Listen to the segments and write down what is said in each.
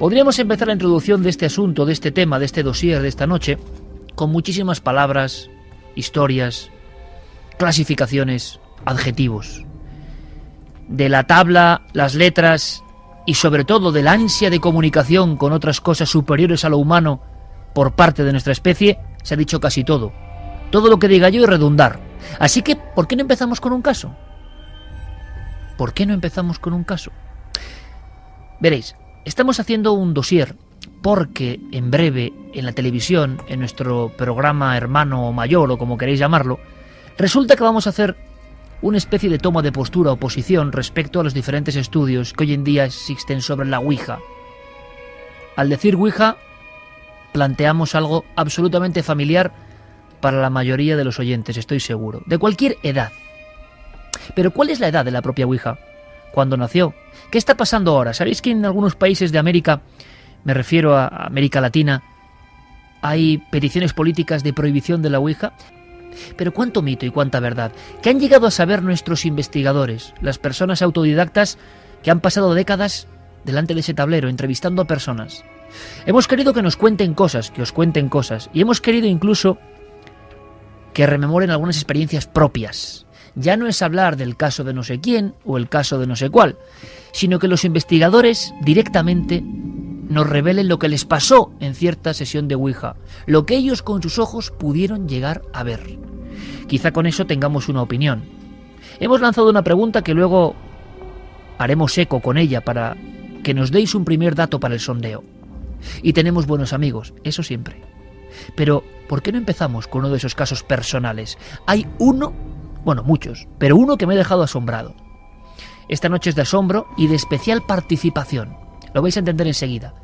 Podríamos empezar la introducción de este asunto, de este tema, de este dossier de esta noche, con muchísimas palabras, historias, clasificaciones, adjetivos. De la tabla, las letras y sobre todo de la ansia de comunicación con otras cosas superiores a lo humano por parte de nuestra especie, se ha dicho casi todo. Todo lo que diga yo es redundar. Así que, ¿por qué no empezamos con un caso? ¿Por qué no empezamos con un caso? Veréis, estamos haciendo un dossier porque en breve en la televisión, en nuestro programa hermano o mayor o como queréis llamarlo, resulta que vamos a hacer una especie de toma de postura o posición respecto a los diferentes estudios que hoy en día existen sobre la Ouija. Al decir Ouija, planteamos algo absolutamente familiar para la mayoría de los oyentes, estoy seguro, de cualquier edad. Pero ¿cuál es la edad de la propia Ouija? ¿Cuándo nació? ¿Qué está pasando ahora? ¿Sabéis que en algunos países de América, me refiero a América Latina, hay peticiones políticas de prohibición de la Ouija? Pero cuánto mito y cuánta verdad. ¿Qué han llegado a saber nuestros investigadores, las personas autodidactas que han pasado décadas delante de ese tablero, entrevistando a personas? Hemos querido que nos cuenten cosas, que os cuenten cosas, y hemos querido incluso que rememoren algunas experiencias propias. Ya no es hablar del caso de no sé quién o el caso de no sé cuál, sino que los investigadores directamente nos revelen lo que les pasó en cierta sesión de Ouija, lo que ellos con sus ojos pudieron llegar a ver. Quizá con eso tengamos una opinión. Hemos lanzado una pregunta que luego haremos eco con ella para que nos deis un primer dato para el sondeo. Y tenemos buenos amigos, eso siempre. Pero, ¿por qué no empezamos con uno de esos casos personales? Hay uno, bueno, muchos, pero uno que me ha dejado asombrado. Esta noche es de asombro y de especial participación. Lo vais a entender enseguida.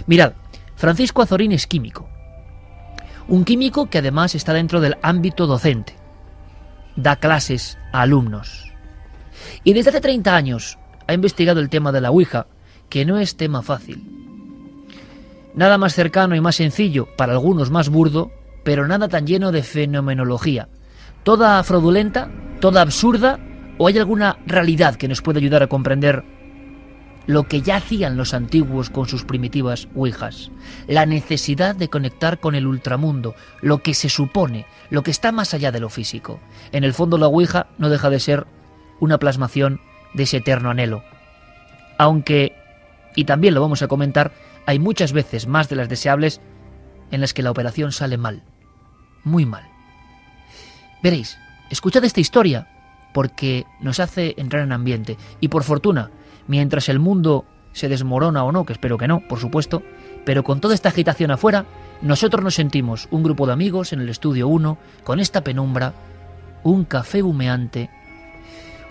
Mirad, Francisco Azorín es químico. Un químico que además está dentro del ámbito docente. Da clases a alumnos. Y desde hace 30 años ha investigado el tema de la Ouija, que no es tema fácil. Nada más cercano y más sencillo, para algunos más burdo, pero nada tan lleno de fenomenología. Toda fraudulenta, toda absurda, o hay alguna realidad que nos puede ayudar a comprender lo que ya hacían los antiguos con sus primitivas ouijas, la necesidad de conectar con el ultramundo, lo que se supone, lo que está más allá de lo físico. En el fondo la ouija no deja de ser una plasmación de ese eterno anhelo. Aunque, y también lo vamos a comentar, hay muchas veces más de las deseables en las que la operación sale mal, muy mal. Veréis, escuchad esta historia porque nos hace entrar en ambiente y por fortuna, mientras el mundo se desmorona o no, que espero que no, por supuesto, pero con toda esta agitación afuera, nosotros nos sentimos un grupo de amigos en el estudio 1, con esta penumbra, un café humeante,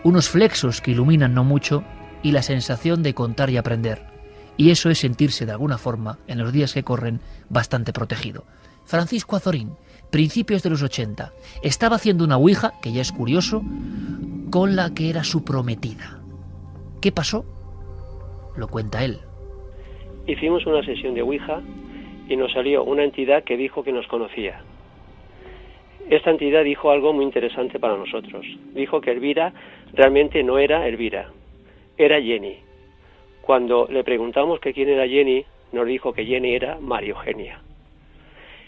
unos flexos que iluminan no mucho y la sensación de contar y aprender. Y eso es sentirse de alguna forma, en los días que corren, bastante protegido. Francisco Azorín, principios de los 80, estaba haciendo una ouija, que ya es curioso, con la que era su prometida. ¿Qué pasó? Lo cuenta él. Hicimos una sesión de ouija y nos salió una entidad que dijo que nos conocía. Esta entidad dijo algo muy interesante para nosotros. Dijo que Elvira realmente no era Elvira, era Jenny. Cuando le preguntamos que quién era Jenny, nos dijo que Jenny era María Eugenia.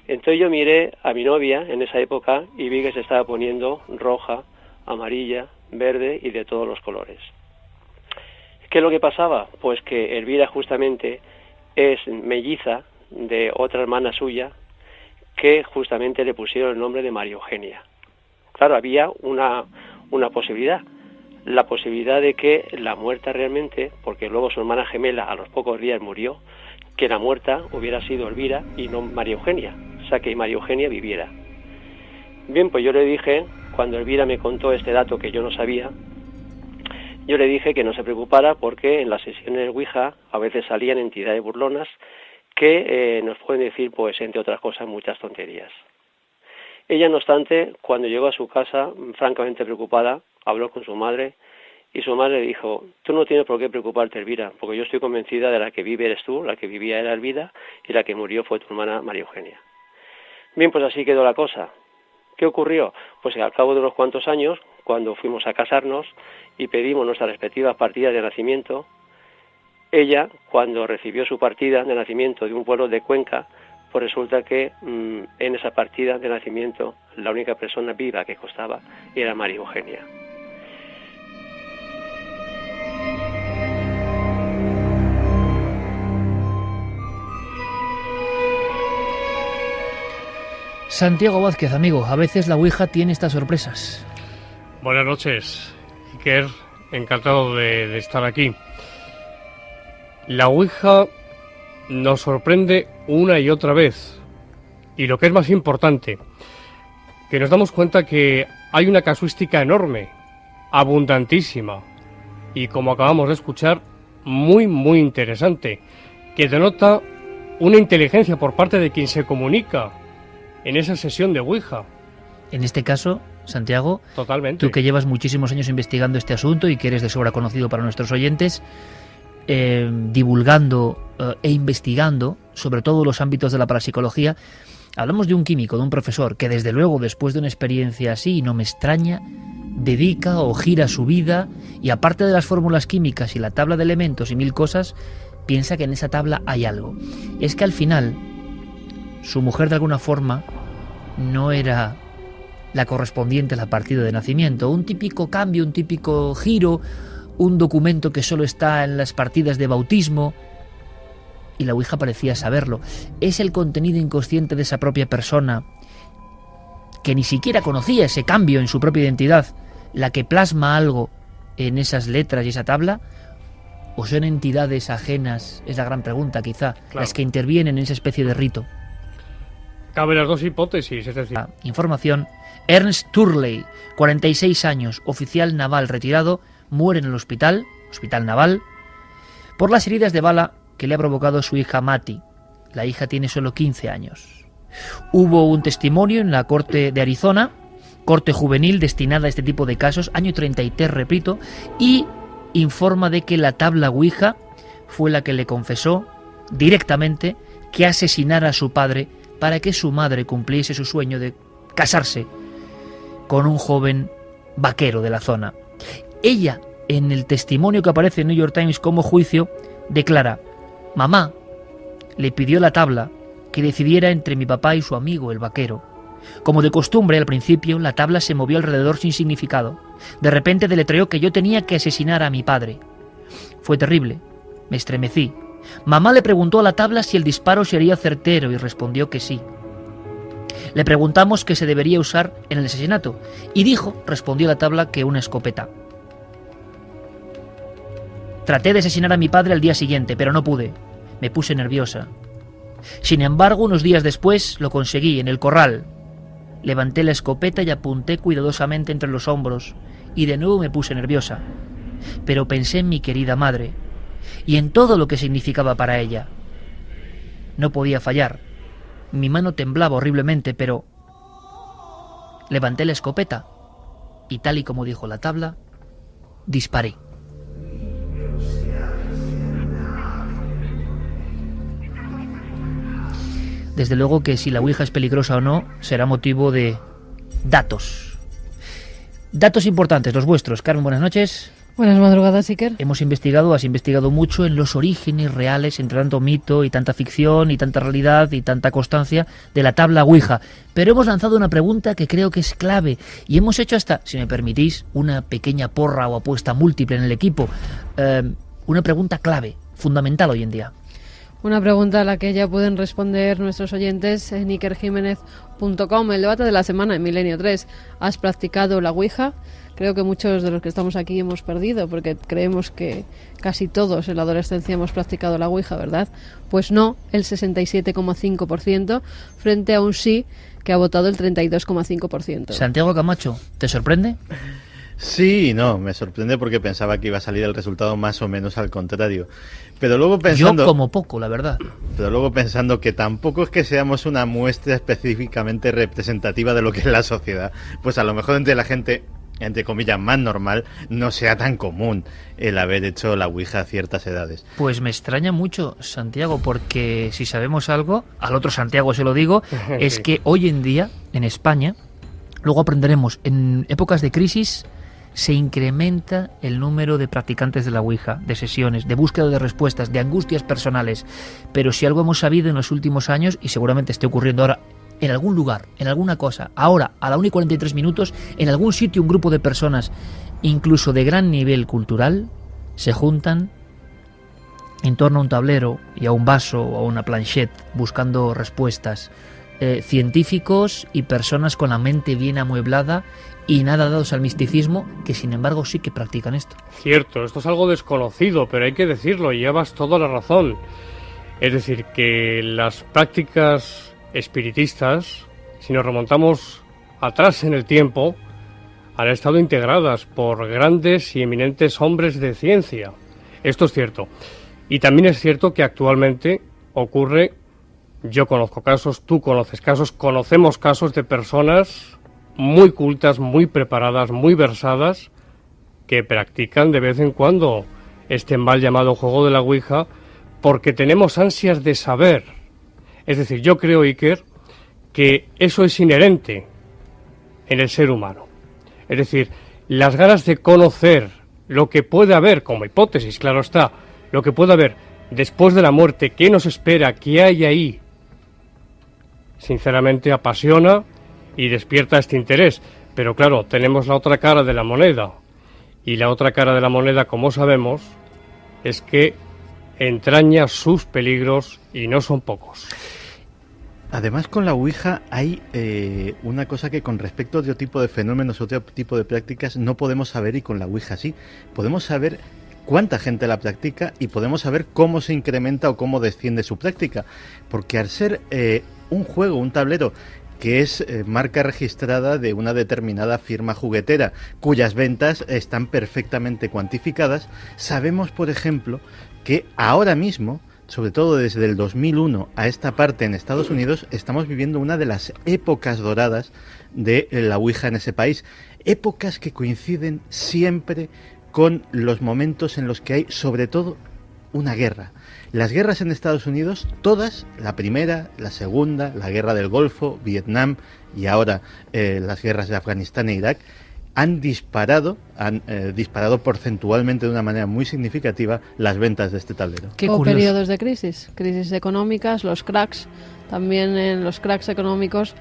Entonces yo miré a mi novia en esa época y vi que se estaba poniendo roja, amarilla, verde y de todos los colores. ¿Qué es lo que pasaba? Pues que Elvira justamente es melliza de otra hermana suya que justamente le pusieron el nombre de María Eugenia. Claro, había una posibilidad. La posibilidad de que la muerta realmente, porque luego su hermana gemela a los pocos días murió, que la muerta hubiera sido Elvira y no María Eugenia, o sea que María Eugenia viviera. Bien, pues yo le dije, cuando Elvira me contó este dato que yo no sabía, yo le dije que no se preocupara porque en las sesiones de Ouija a veces salían entidades burlonas que nos pueden decir, pues entre otras cosas, muchas tonterías. Ella, no obstante, cuando llegó a su casa, francamente preocupada, habló con su madre y su madre le dijo: tú no tienes por qué preocuparte, Elvira, porque yo estoy convencida de la que vive eres tú, la que vivía era Elvira y la que murió fue tu hermana María Eugenia. Bien, pues así quedó la cosa. ¿Qué ocurrió? Pues que al cabo de unos cuantos años, cuando fuimos a casarnos y pedimos nuestras respectivas partidas de nacimiento, ella, cuando recibió su partida de nacimiento de un pueblo de Cuenca, pues resulta que en esa partida de nacimiento la única persona viva que constaba era María Eugenia. Santiago Vázquez, amigo, a veces la Ouija tiene estas sorpresas. Buenas noches, Iker, encantado de estar aquí. La Ouija nos sorprende una y otra vez, y lo que es más importante, que nos damos cuenta que hay una casuística enorme, abundantísima, y como acabamos de escuchar, muy interesante, que denota una inteligencia por parte de quien se comunica en esa sesión de Ouija. En este caso, Santiago, totalmente. Tú que llevas muchísimos años investigando este asunto y que eres de sobra conocido para nuestros oyentes, divulgando e investigando sobre todos los ámbitos de la parapsicología, hablamos de un químico, de un profesor, que desde luego, después de una experiencia así, y no me extraña, dedica o gira su vida y aparte de las fórmulas químicas y la tabla de elementos y mil cosas, piensa que en esa tabla hay algo. Es que al final, su mujer de alguna forma no era la correspondiente a la partida de nacimiento. Un típico cambio, un típico giro, un documento que solo está en las partidas de bautismo, y la Ouija parecía saberlo. Es el contenido inconsciente de esa propia persona, que ni siquiera conocía ese cambio en su propia identidad, la que plasma algo en esas letras y esa tabla, o son entidades ajenas, es la gran pregunta quizá, claro, las que intervienen en esa especie de rito. Cabe las dos hipótesis, es decir... Información: Ernst Turley, 46 años, oficial naval retirado, muere en el hospital naval, por las heridas de bala que le ha provocado su hija Mati. La hija tiene solo 15 años. Hubo un testimonio en la corte de Arizona, corte juvenil destinada a este tipo de casos, año 33, repito, y informa de que la tabla Ouija fue la que le confesó directamente que asesinara a su padre para que su madre cumpliese su sueño de casarse con un joven vaquero de la zona. Ella, en el testimonio que aparece en New York Times como juicio, declara: mamá le pidió la tabla que decidiera entre mi papá y su amigo el vaquero. Como de costumbre, al principio la tabla se movió alrededor sin significado. De repente deletreó que yo tenía que asesinar a mi padre. Fue terrible, me estremecí. Mamá le preguntó a la tabla si el disparo sería certero y respondió que sí. Le preguntamos qué se debería usar en el asesinato y dijo, respondió la tabla, que una escopeta. Traté de asesinar a mi padre al día siguiente, pero no pude. Me puse nerviosa. Sin embargo, unos días después lo conseguí en el corral. Levanté la escopeta y apunté cuidadosamente entre los hombros, y de nuevo me puse nerviosa. Pero pensé en mi querida madre y en todo lo que significaba para ella. No podía fallar. Mi mano temblaba horriblemente, pero levanté la escopeta y, tal y como dijo la tabla, disparé. Desde luego que si la Ouija es peligrosa o no, será motivo de datos. Datos importantes, los vuestros. Carmen, buenas noches. Buenas madrugadas, Iker. Has investigado mucho en los orígenes reales, entre tanto mito y tanta ficción y tanta realidad y tanta constancia de la tabla Ouija. Pero hemos lanzado una pregunta que creo que es clave y hemos hecho hasta, si me permitís, una pequeña porra o apuesta múltiple en el equipo. Una pregunta clave, fundamental hoy en día. Una pregunta a la que ya pueden responder nuestros oyentes en ikerjimenez.com. El debate de la semana en Milenio 3. ¿Has practicado la Ouija? Creo que muchos de los que estamos aquí hemos perdido, porque creemos que casi todos en la adolescencia hemos practicado la Ouija, ¿verdad? Pues no, el 67,5%, frente a un sí que ha votado el 32,5%. Santiago Camacho, ¿te sorprende? Sí y no, me sorprende porque pensaba que iba a salir el resultado más o menos al contrario. Pero luego pensando... Yo como poco, la verdad. Pero luego pensando que tampoco es que seamos una muestra específicamente representativa de lo que es la sociedad, pues a lo mejor entre la gente, entre comillas, más normal, no sea tan común el haber hecho la Ouija a ciertas edades. Pues me extraña mucho, Santiago, porque si sabemos algo, al otro Santiago se lo digo, es que hoy en día, en España, luego aprenderemos, en épocas de crisis, se incrementa el número de practicantes de la Ouija, de sesiones, de búsqueda de respuestas, de angustias personales. Pero si algo hemos sabido en los últimos años, y seguramente esté ocurriendo ahora, en algún lugar, en alguna cosa, ahora, a la 1:43, en algún sitio, un grupo de personas, incluso de gran nivel cultural, se juntan en torno a un tablero y a un vaso o a una planchette buscando respuestas. Científicos y personas con la mente bien amueblada y nada dados al misticismo, que sin embargo sí que practican esto. Cierto, esto es algo desconocido, pero hay que decirlo, y llevas toda la razón. Es decir, que las prácticas espiritistas, si nos remontamos atrás en el tiempo, han estado integradas por grandes y eminentes hombres de ciencia. Esto es cierto. Y también es cierto que actualmente ocurre, yo conozco casos, tú conoces casos, conocemos casos de personas muy cultas, muy preparadas, muy versadas, que practican de vez en cuando este mal llamado juego de la Ouija, porque tenemos ansias de saber. Es decir, yo creo, Iker, que eso es inherente en el ser humano. Es decir, las ganas de conocer lo que puede haber, como hipótesis, claro está, lo que puede haber después de la muerte, qué nos espera, qué hay ahí, sinceramente apasiona y despierta este interés. Pero claro, tenemos la otra cara de la moneda, y la otra cara de la moneda, como sabemos, es que entraña sus peligros y no son pocos. Además, con la Ouija hay una cosa que con respecto a otro tipo de fenómenos, otro tipo de prácticas, no podemos saber, y con la Ouija sí. Podemos saber cuánta gente la practica y podemos saber cómo se incrementa o cómo desciende su práctica. Porque al ser un juego, un tablero, que es marca registrada de una determinada firma juguetera, cuyas ventas están perfectamente cuantificadas, sabemos, por ejemplo, que ahora mismo, sobre todo desde el 2001 a esta parte en Estados Unidos, estamos viviendo una de las épocas doradas de la Ouija en ese país. Épocas que coinciden siempre con los momentos en los que hay, sobre todo, una guerra. Las guerras en Estados Unidos, todas, la primera, la segunda, la guerra del Golfo, Vietnam y ahora las guerras de Afganistán e Irak, han disparado porcentualmente de una manera muy significativa las ventas de este tablero. Qué curioso. Periodos de crisis económicas, los cracks, también en los cracks económicos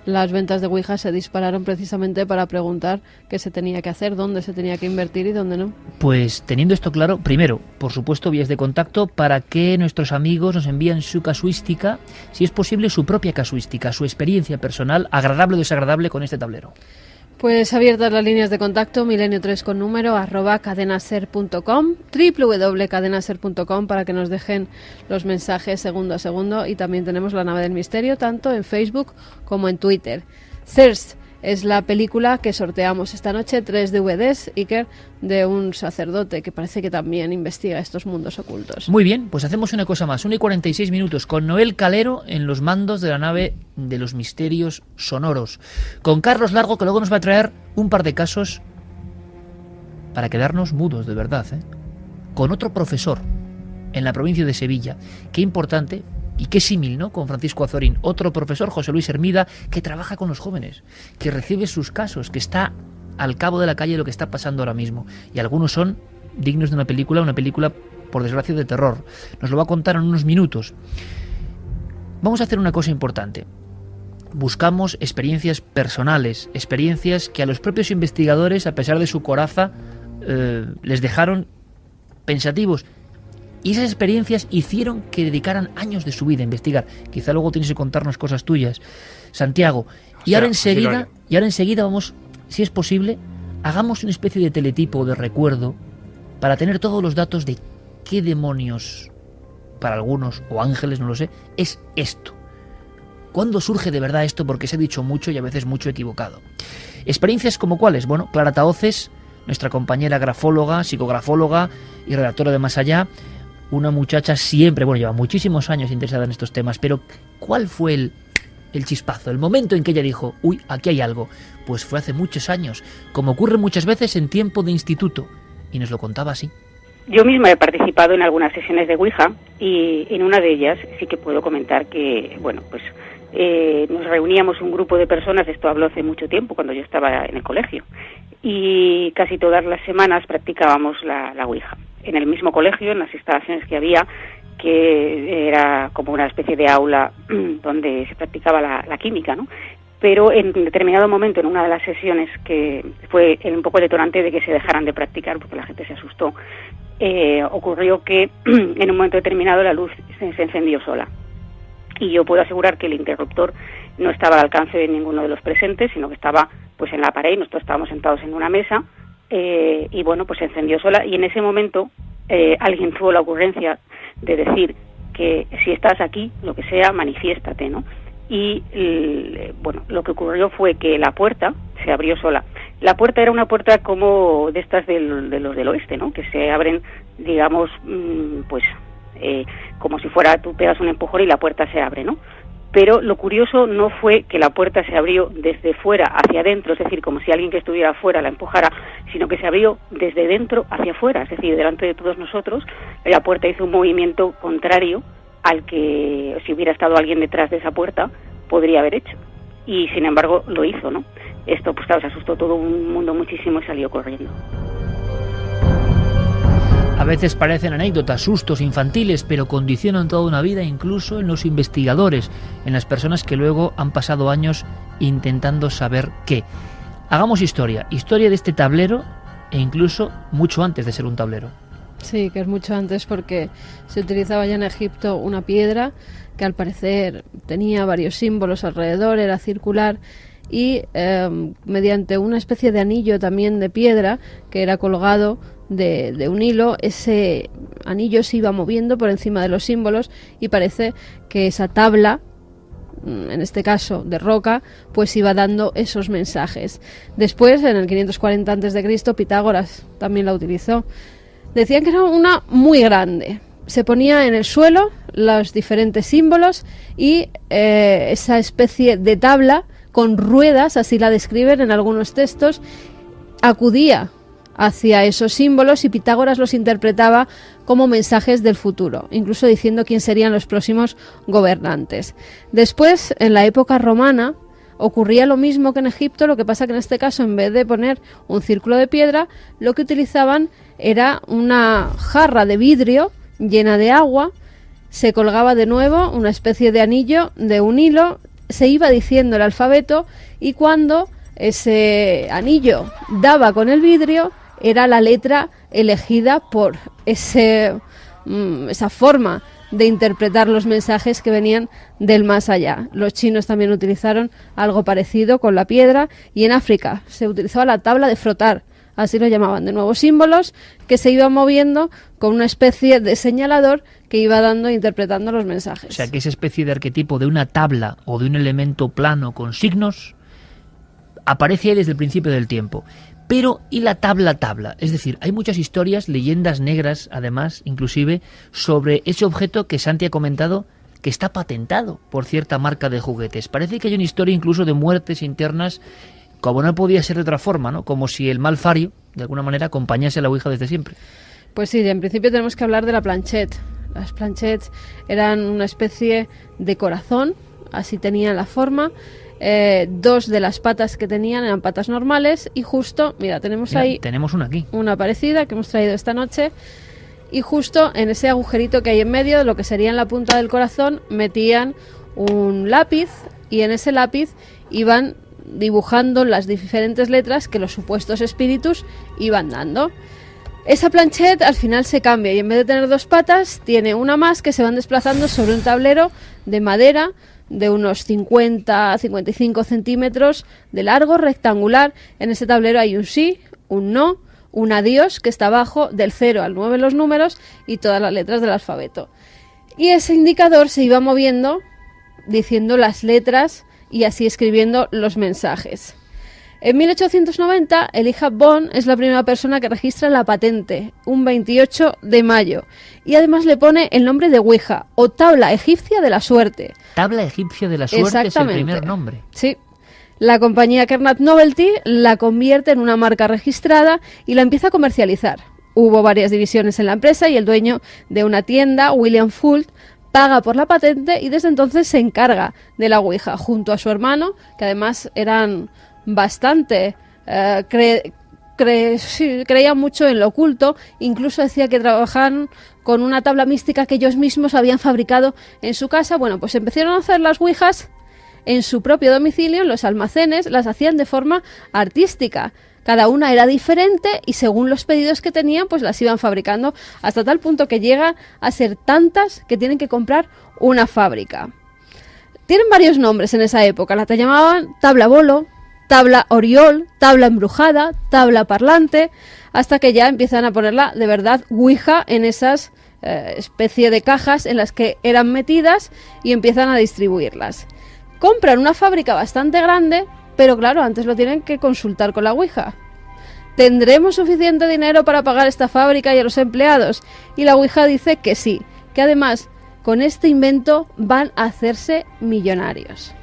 las ventas de Ouija se dispararon precisamente para preguntar qué se tenía que hacer, dónde se tenía que invertir y dónde no. Pues teniendo esto claro, primero, por supuesto, vías de contacto para que nuestros amigos nos envíen su casuística, si es posible su propia casuística, su experiencia personal, agradable o desagradable con este tablero. Pues abiertas las líneas de contacto, milenio3 con número, @cadenaser.com, www.cadenaser.com, para que nos dejen los mensajes segundo a segundo. Y también tenemos La Nave del Misterio, tanto en Facebook como en Twitter. Thirst es la película que sorteamos esta noche, 3 DVDs, Iker, de un sacerdote que parece que también investiga estos mundos ocultos. Muy bien, pues hacemos una cosa más, 1:46, con Noel Calero en los mandos de La Nave de los Misterios Sonoros, con Carlos Largo, que luego nos va a traer un par de casos para quedarnos mudos, de verdad, con otro profesor en la provincia de Sevilla. Qué importante y qué símil, ¿no?, con Francisco Azorín, otro profesor, José Luis Hermida, que trabaja con los jóvenes, que recibe sus casos, que está al cabo de la calle lo que está pasando ahora mismo. Y algunos son dignos de una película, por desgracia, de terror. Nos lo va a contar en unos minutos. Vamos a hacer una cosa importante. Buscamos experiencias personales, experiencias que a los propios investigadores, a pesar de su coraza, les dejaron pensativos. Y esas experiencias hicieron que dedicaran años de su vida a investigar. Quizá luego tienes que contarnos cosas tuyas, Santiago. Y ahora enseguida vamos, si es posible, hagamos una especie de teletipo o de recuerdo para tener todos los datos de qué demonios, para algunos, o ángeles, no lo sé, es esto. ¿Cuándo surge de verdad esto? Porque se ha dicho mucho y a veces mucho equivocado. ¿Experiencias como cuáles? Bueno, Clara Tahoces, nuestra compañera grafóloga, psicografóloga y redactora de Más Allá, una muchacha siempre, lleva muchísimos años interesada en estos temas, pero ¿cuál fue el chispazo, el momento en que ella dijo, uy, aquí hay algo? Pues fue hace muchos años, como ocurre muchas veces en tiempo de instituto, y nos lo contaba así. Yo misma he participado en algunas sesiones de Ouija, y en una de ellas sí que puedo comentar que, nos reuníamos un grupo de personas, esto habló hace mucho tiempo, cuando yo estaba en el colegio, y casi todas las semanas practicábamos la Ouija. En el mismo colegio, en las instalaciones que había, que era como una especie de aula donde se practicaba la química, ¿no? Pero en determinado momento, en una de las sesiones, que fue un poco el detonante de que se dejaran de practicar, porque la gente se asustó, ocurrió que en un momento determinado la luz se encendió sola. Y yo puedo asegurar que el interruptor no estaba al alcance de ninguno de los presentes, sino que estaba pues en la pared, y nosotros estábamos sentados en una mesa, y bueno, pues se encendió sola, y en ese momento alguien tuvo la ocurrencia de decir que si estás aquí, lo que sea, manifiéstate, ¿no? Y bueno, lo que ocurrió fue que la puerta se abrió sola. La puerta era una puerta como de estas de los del oeste, ¿no? Que se abren, digamos, pues como si fuera, tú pegas un empujón y la puerta se abre, ¿no? Pero lo curioso no fue que la puerta se abrió desde fuera hacia adentro, es decir, como si alguien que estuviera afuera la empujara, sino que se abrió desde dentro hacia afuera, es decir, delante de todos nosotros. La puerta hizo un movimiento contrario al que, si hubiera estado alguien detrás de esa puerta, podría haber hecho. Y sin embargo lo hizo, ¿no? Esto, pues claro, se asustó todo un mundo muchísimo y salió corriendo. A veces parecen anécdotas, sustos infantiles, pero condicionan toda una vida, incluso en los investigadores, en las personas que luego han pasado años intentando saber qué. Hagamos historia de este tablero, e incluso mucho antes de ser un tablero. Sí, que es mucho antes, porque se utilizaba ya en Egipto una piedra que al parecer tenía varios símbolos alrededor, era circular, y mediante una especie de anillo también de piedra que era colgado de un hilo, ese anillo se iba moviendo por encima de los símbolos, y parece que esa tabla, en este caso de roca, pues iba dando esos mensajes. Después, en el 540 a.C., Pitágoras también la utilizó. Decían que era una muy grande. Se ponía en el suelo los diferentes símbolos y esa especie de tabla con ruedas, así la describen en algunos textos, acudía hacia esos símbolos y Pitágoras los interpretaba como mensajes del futuro, incluso diciendo quién serían los próximos gobernantes. Después, en la época romana, ocurría lo mismo que en Egipto, lo que pasa que en este caso, en vez de poner un círculo de piedra, lo que utilizaban era una jarra de vidrio llena de agua, se colgaba de nuevo una especie de anillo de un hilo, se iba diciendo el alfabeto, y cuando ese anillo daba con el vidrio, era la letra elegida por esa forma de interpretar los mensajes que venían del más allá. Los chinos también utilizaron algo parecido con la piedra, y en África se utilizaba la tabla de frotar, así lo llamaban, de nuevos símbolos que se iban moviendo con una especie de señalador que iba dando e interpretando los mensajes. O sea, que esa especie de arquetipo de una tabla o de un elemento plano con signos aparece ahí desde el principio del tiempo. Pero, ¿y la tabla? Es decir, hay muchas historias, leyendas negras, además, inclusive, sobre ese objeto que Santi ha comentado que está patentado por cierta marca de juguetes. Parece que hay una historia incluso de muertes internas, como no podía ser de otra forma, ¿no? Como si el mal fario, de alguna manera, acompañase a la Ouija desde siempre. Pues sí, en principio tenemos que hablar de la planchette. Las planchettes eran una especie de corazón, así tenían la forma. Dos de las patas que tenían eran patas normales, y justo, tenemos ahí una aquí, una parecida que hemos traído esta noche, y justo en ese agujerito que hay en medio de lo que sería en la punta del corazón metían un lápiz, y en ese lápiz iban dibujando las diferentes letras que los supuestos espíritus iban dando. Esa planchette al final se cambia, y en vez de tener dos patas tiene una más, que se van desplazando sobre un tablero de madera de unos 50-55 centímetros de largo, rectangular. En ese tablero hay un sí, un no, un adiós, que está abajo, del 0 al 9 los números y todas las letras del alfabeto. Y ese indicador se iba moviendo diciendo las letras y así escribiendo los mensajes. En 1890, Elijah Bond es la primera persona que registra la patente, un 28 de mayo. Y además le pone el nombre de Ouija, o tabla egipcia de la suerte. Tabla egipcia de la suerte es el primer nombre. Sí. La compañía Kernat Novelty la convierte en una marca registrada y la empieza a comercializar. Hubo varias divisiones en la empresa, y el dueño de una tienda, William Fult, paga por la patente y desde entonces se encarga de la Ouija, junto a su hermano, que además eran bastante creían mucho en lo oculto, incluso decía que trabajaban con una tabla mística que ellos mismos habían fabricado en su casa. Bueno, pues empezaron a hacer las ouijas en su propio domicilio, en los almacenes, las hacían de forma artística. Cada una era diferente y según los pedidos que tenían, pues las iban fabricando, hasta tal punto que llegan a ser tantas que tienen que comprar una fábrica. Tienen varios nombres en esa época, la llamaban tabla bolo, tabla oriol, tabla embrujada, tabla parlante, hasta que ya empiezan a ponerla de verdad ouija en esas especie de cajas en las que eran metidas y empiezan a distribuirlas. Compran una fábrica bastante grande, pero claro, antes lo tienen que consultar con la ouija. ¿Tendremos suficiente dinero para pagar esta fábrica y a los empleados? Y la ouija dice que sí, que además con este invento van a hacerse millonarios.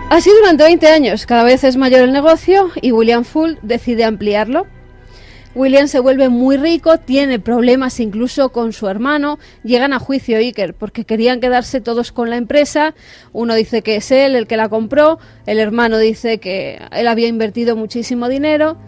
Así durante 20 años, cada vez es mayor el negocio y William Fuld decide ampliarlo. William se vuelve muy rico, tiene problemas incluso con su hermano, llegan a juicio Iker porque querían quedarse todos con la empresa. Uno dice que es él el que la compró, el hermano dice que él había invertido muchísimo dinero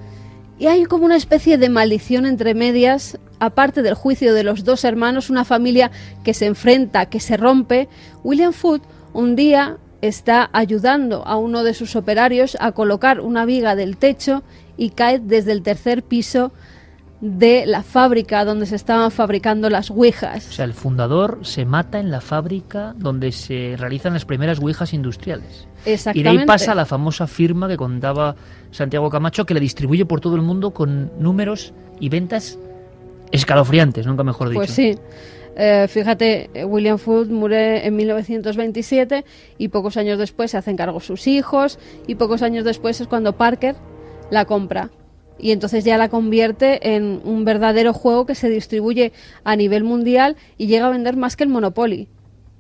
y hay como una especie de maldición entre medias. Aparte del juicio de los dos hermanos, una familia que se enfrenta, que se rompe. William Fuld un día está ayudando a uno de sus operarios a colocar una viga del techo y cae desde el tercer piso de la fábrica donde se estaban fabricando las ouijas. O sea, el fundador se mata en la fábrica donde se realizan las primeras ouijas industriales. Exactamente. Y de ahí pasa la famosa firma que contaba Santiago Camacho, que le distribuye por todo el mundo con números y ventas escalofriantes, nunca mejor dicho. Pues sí. Fíjate, William Fuld muere en 1927 y pocos años después se hacen cargo sus hijos y pocos años después es cuando Parker la compra y entonces ya la convierte en un verdadero juego que se distribuye a nivel mundial y llega a vender más que el Monopoly.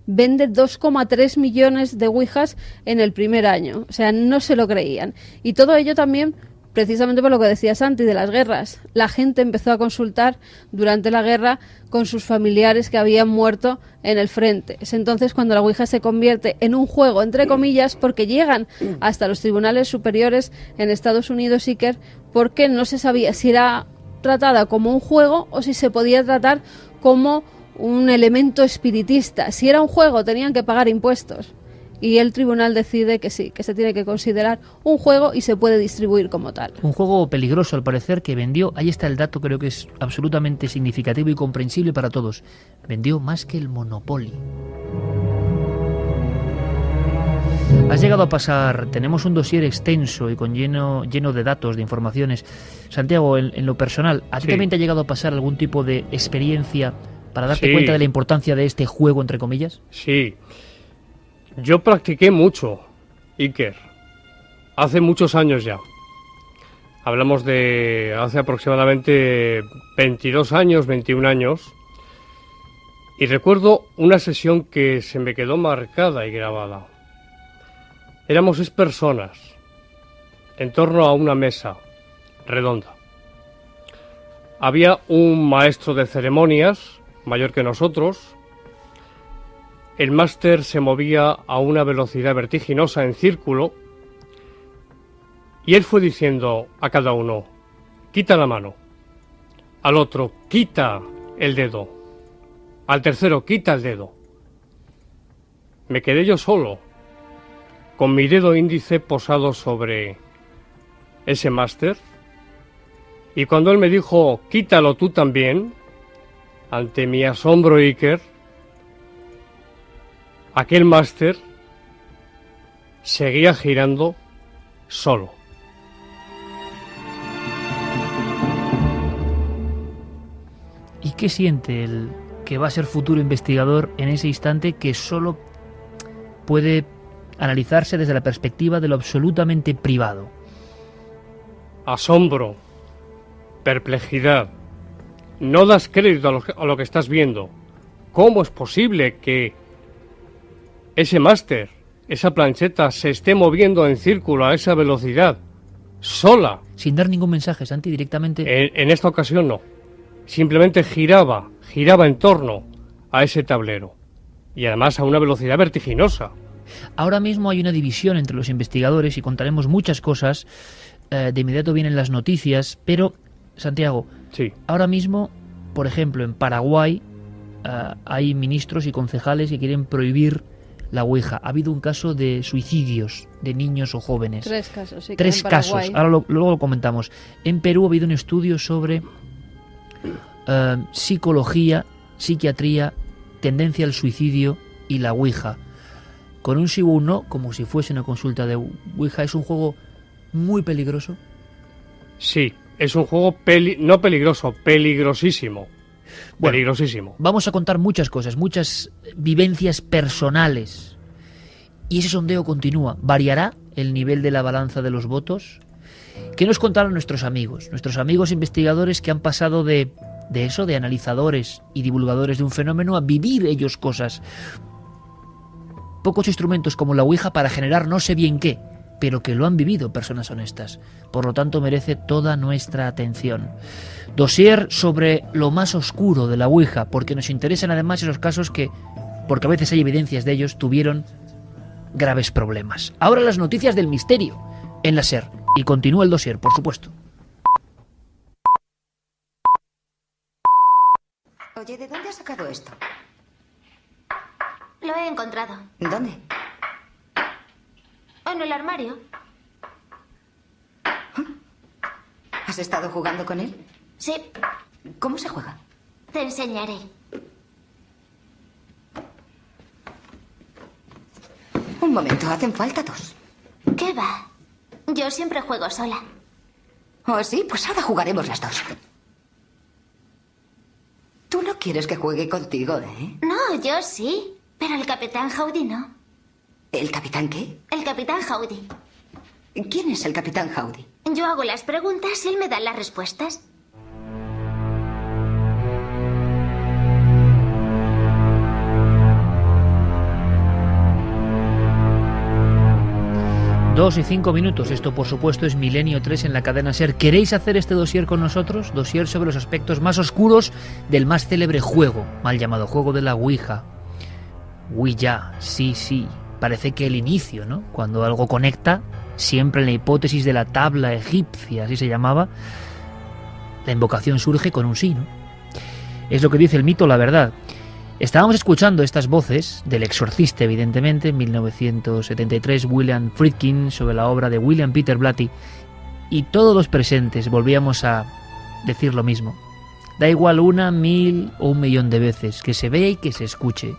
Vende 2,3 millones de ouijas en el primer año, o sea, no se lo creían. Y todo ello también precisamente por lo que decía Santi de las guerras. La gente empezó a consultar durante la guerra con sus familiares que habían muerto en el frente. Es entonces cuando la ouija se convierte en un juego, entre comillas, porque llegan hasta los tribunales superiores en Estados Unidos, Iker, porque no se sabía si era tratada como un juego o si se podía tratar como un elemento espiritista. Si era un juego tenían que pagar impuestos. Y el tribunal decide que sí, que se tiene que considerar un juego y se puede distribuir como tal. Un juego peligroso, al parecer, que vendió, ahí está el dato, creo que es absolutamente significativo y comprensible para todos, vendió más que el Monopoly. Has llegado a pasar, tenemos un dossier extenso y con lleno de datos, de informaciones. Santiago, en lo personal, ¿a ti también te ha llegado a pasar algún tipo de experiencia para darte cuenta de la importancia de este juego, entre comillas? Sí. Yo practiqué mucho, Iker, hace muchos años ya. Hablamos de hace aproximadamente 22 años, 21 años. Y recuerdo una sesión que se me quedó marcada y grabada. Éramos 6 personas en torno a una mesa redonda. Había un maestro de ceremonias, mayor que nosotros. El máster se movía a una velocidad vertiginosa en círculo y él fue diciendo a cada uno, quita la mano, al otro, quita el dedo, al tercero, quita el dedo. Me quedé yo solo, con mi dedo índice posado sobre ese máster, y cuando él me dijo, quítalo tú también, ante mi asombro, Iker, aquel máster seguía girando solo. ¿Y qué siente el que va a ser futuro investigador en ese instante que solo puede analizarse desde la perspectiva de lo absolutamente privado? Asombro, perplejidad. No das crédito a lo que estás viendo. ¿Cómo es posible que ese máster, esa plancheta, se esté moviendo en círculo a esa velocidad, sola? Sin dar ningún mensaje, Santi, directamente. En esta ocasión no. Simplemente giraba en torno a ese tablero. Y además a una velocidad vertiginosa. Ahora mismo hay una división entre los investigadores y contaremos muchas cosas. De inmediato vienen las noticias, pero, Santiago, Sí. ahora mismo, por ejemplo, en Paraguay hay ministros y concejales que quieren prohibir la Ouija. Ha habido un caso de suicidios de niños o jóvenes. 3 casos, sí. 3 en Paraguay. casos, ahora luego lo comentamos. En Perú ha habido un estudio sobre psicología, psiquiatría, tendencia al suicidio y la Ouija. Con un sí o un no, como si fuese una consulta de Ouija. Es un juego muy peligroso. Sí, es un juego no peligroso, peligrosísimo. Bueno, Peligrosísimo. vamos a contar muchas cosas, muchas vivencias personales. Y ese sondeo continúa. ¿Variará el nivel de la balanza de los votos? ¿Qué nos contaron nuestros amigos investigadores que han pasado de eso, de analizadores y divulgadores de un fenómeno, a vivir ellos cosas? Pocos instrumentos como la Ouija para generar no sé bien qué, pero que lo han vivido personas honestas. Por lo tanto, merece toda nuestra atención. Dossier sobre lo más oscuro de la Ouija, porque nos interesan además esos casos que, porque a veces hay evidencias de ellos, tuvieron graves problemas. Ahora las noticias del misterio en la SER. Y continúa el dossier, por supuesto. Oye, ¿de dónde has sacado esto? Lo he encontrado. ¿Dónde? En el armario. ¿Has estado jugando con él? Sí, ¿Cómo se juega? te enseñaré. Un momento, hacen falta 2. ¿Qué va? Yo siempre juego sola. ¿Oh, sí? Pues ahora jugaremos las 2. Tú no quieres que juegue contigo, ¿eh? No, yo sí, pero el capitán Howdy no. ¿El capitán qué? El capitán Howdy. ¿Quién es el capitán Howdy? Yo hago las preguntas y él me da las respuestas. Dos y 5 minutos. Esto, por supuesto, es Milenio 3 en la cadena SER. ¿Queréis hacer este dossier con nosotros? Dossier sobre los aspectos más oscuros del más célebre juego, mal llamado juego de la Ouija. Ouija, sí. Parece que el inicio, ¿no? Cuando algo conecta, siempre en la hipótesis de la tabla egipcia, así se llamaba, la invocación surge con un sí, ¿no? Es lo que dice el mito, la verdad. Estábamos escuchando estas voces del exorcista, evidentemente, en 1973, William Friedkin, sobre la obra de William Peter Blatty, y todos los presentes volvíamos a decir lo mismo. Da igual 1, 1000 o 1.000.000 de veces, que se vea y que se escuche.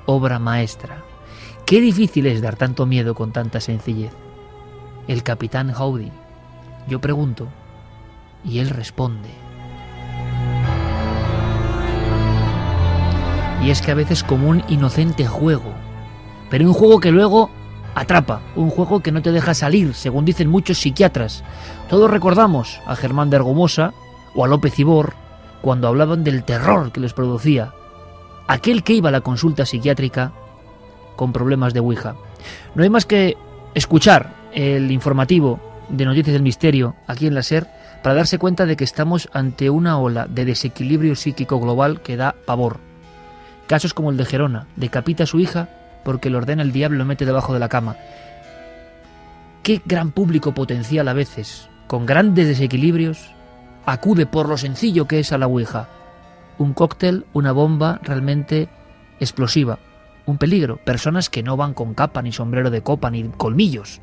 Obra maestra. Qué difícil es dar tanto miedo con tanta sencillez. El capitán Howdy. Yo pregunto, y él responde. Y es que a veces como un inocente juego, pero un juego que luego atrapa, un juego que no te deja salir, según dicen muchos psiquiatras. Todos recordamos a Germán de Argumosa o a López Ibor cuando hablaban del terror que les producía aquel que iba a la consulta psiquiátrica con problemas de Ouija. No hay más que escuchar el informativo de Noticias del Misterio aquí en la SER para darse cuenta de que estamos ante una ola de desequilibrio psíquico global que da pavor. Casos como el de Gerona, decapita a su hija porque le ordena el diablo y lo mete debajo de la cama. Qué gran público potencial a veces, con grandes desequilibrios, acude por lo sencillo que es a la Ouija. Un cóctel, una bomba realmente explosiva, un peligro. Personas que no van con capa, ni sombrero de copa, ni colmillos.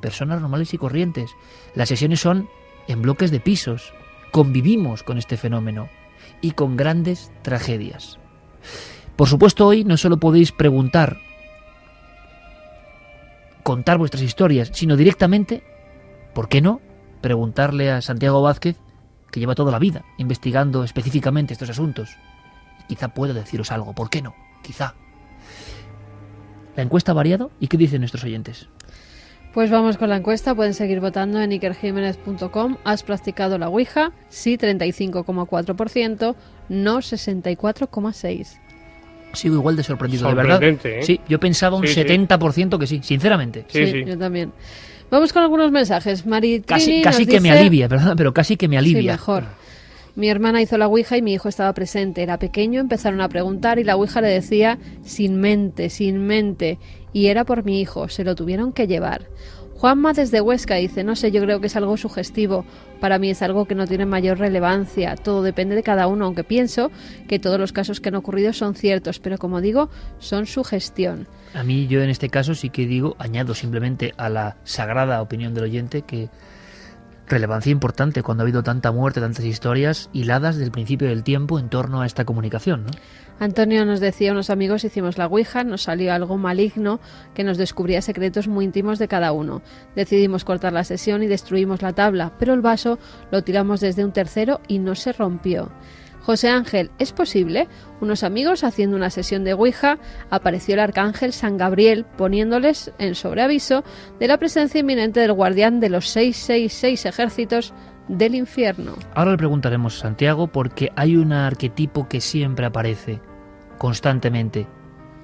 Personas normales y corrientes. Las sesiones son en bloques de pisos. Convivimos con este fenómeno y con grandes tragedias. Por supuesto, hoy no solo podéis preguntar, contar vuestras historias, sino directamente, ¿por qué no?, preguntarle a Santiago Vázquez, que lleva toda la vida investigando específicamente estos asuntos. Quizá pueda deciros algo, ¿por qué no? Quizá. ¿La encuesta ha variado? ¿Y qué dicen nuestros oyentes? Pues vamos con la encuesta, pueden seguir votando en ikerjimenez.com. ¿Has practicado la Ouija? Sí, 35,4%, no 64,6%. Sigo igual de sorprendido, de verdad. ¿Eh? Sí, yo pensaba un 70% que sí, sinceramente. Sí, yo también. Vamos con algunos mensajes. Maritrini casi nos que me dice... alivia, perdón, pero casi que me alivia. Sí, mejor. Mi hermana hizo la Ouija y mi hijo estaba presente. Era pequeño, empezaron a preguntar y la Ouija le decía sin mente, sin mente. y era por mi hijo, se lo tuvieron que llevar. Juanma desde Huesca dice, no sé, yo creo que es algo sugestivo, para mí es algo que no tiene mayor relevancia, todo depende de cada uno, aunque pienso que todos los casos que han ocurrido son ciertos, pero como digo, son sugestión. A mí, yo en este caso sí que digo, añado simplemente a la sagrada opinión del oyente que relevancia importante cuando ha habido tanta muerte, tantas historias hiladas del principio del tiempo en torno a esta comunicación, ¿no? Antonio nos decía, unos amigos hicimos la Ouija, nos salió algo maligno que nos descubría secretos muy íntimos de cada uno. Decidimos cortar la sesión y destruimos la tabla, pero el vaso lo tiramos desde un tercero y no se rompió. José Ángel, ¿es posible? Unos amigos haciendo una sesión de Ouija, apareció el arcángel San Gabriel poniéndoles en sobreaviso de la presencia inminente del guardián de los 666 ejércitos del infierno. Ahora le preguntaremos a Santiago porque hay un arquetipo que siempre aparece constantemente.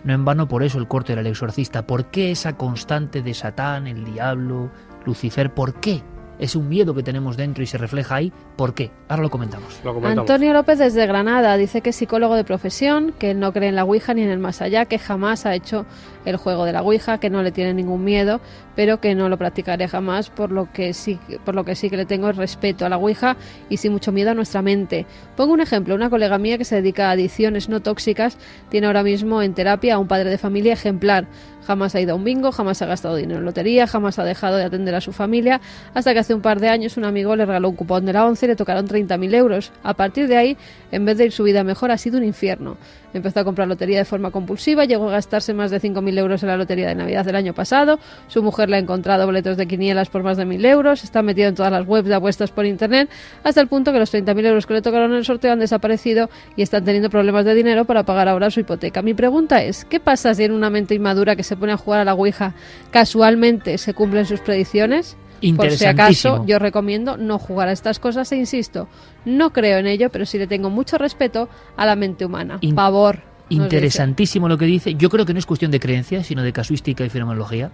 No en vano por eso el corte del exorcista. ¿Por qué esa constante de Satán, el diablo, Lucifer? ¿Por qué? Es un miedo que tenemos dentro y se refleja ahí. ¿Por qué? Ahora lo comentamos. Antonio López desde Granada dice que es psicólogo de profesión, que no cree en la Ouija ni en el más allá, que jamás ha hecho el juego de la Ouija, que no le tiene ningún miedo, pero que no lo practicaré jamás, por lo que sí que le tengo el respeto a la Ouija y sí mucho miedo a nuestra mente. Pongo un ejemplo, una colega mía que se dedica a adicciones no tóxicas tiene ahora mismo en terapia a un padre de familia ejemplar. Jamás ha ido a un bingo, jamás ha gastado dinero en lotería, jamás ha dejado de atender a su familia, hasta que hace un par de años un amigo le regaló un cupón de la 11 y le tocaron 30.000 euros. A partir de ahí, en vez de ir su vida mejor, ha sido un infierno. Empezó a comprar lotería de forma compulsiva, llegó a gastarse más de 5.000 euros en la lotería de Navidad del año pasado, su mujer le ha encontrado boletos de quinielas por más de 1.000 euros, está metido en todas las webs de apuestas por internet, hasta el punto que los 30.000 euros que le tocaron en el sorteo han desaparecido y están teniendo problemas de dinero para pagar ahora su hipoteca. Mi pregunta es, ¿qué pasa si en una mente inmadura que se pone a jugar a la Ouija casualmente se cumplen sus predicciones? Por si acaso, yo recomiendo no jugar a estas cosas e insisto, no creo en ello, pero sí le tengo mucho respeto a la mente humana. Pavor. Interesantísimo lo que dice. Yo creo que no es cuestión de creencia, sino de casuística y fenomenología.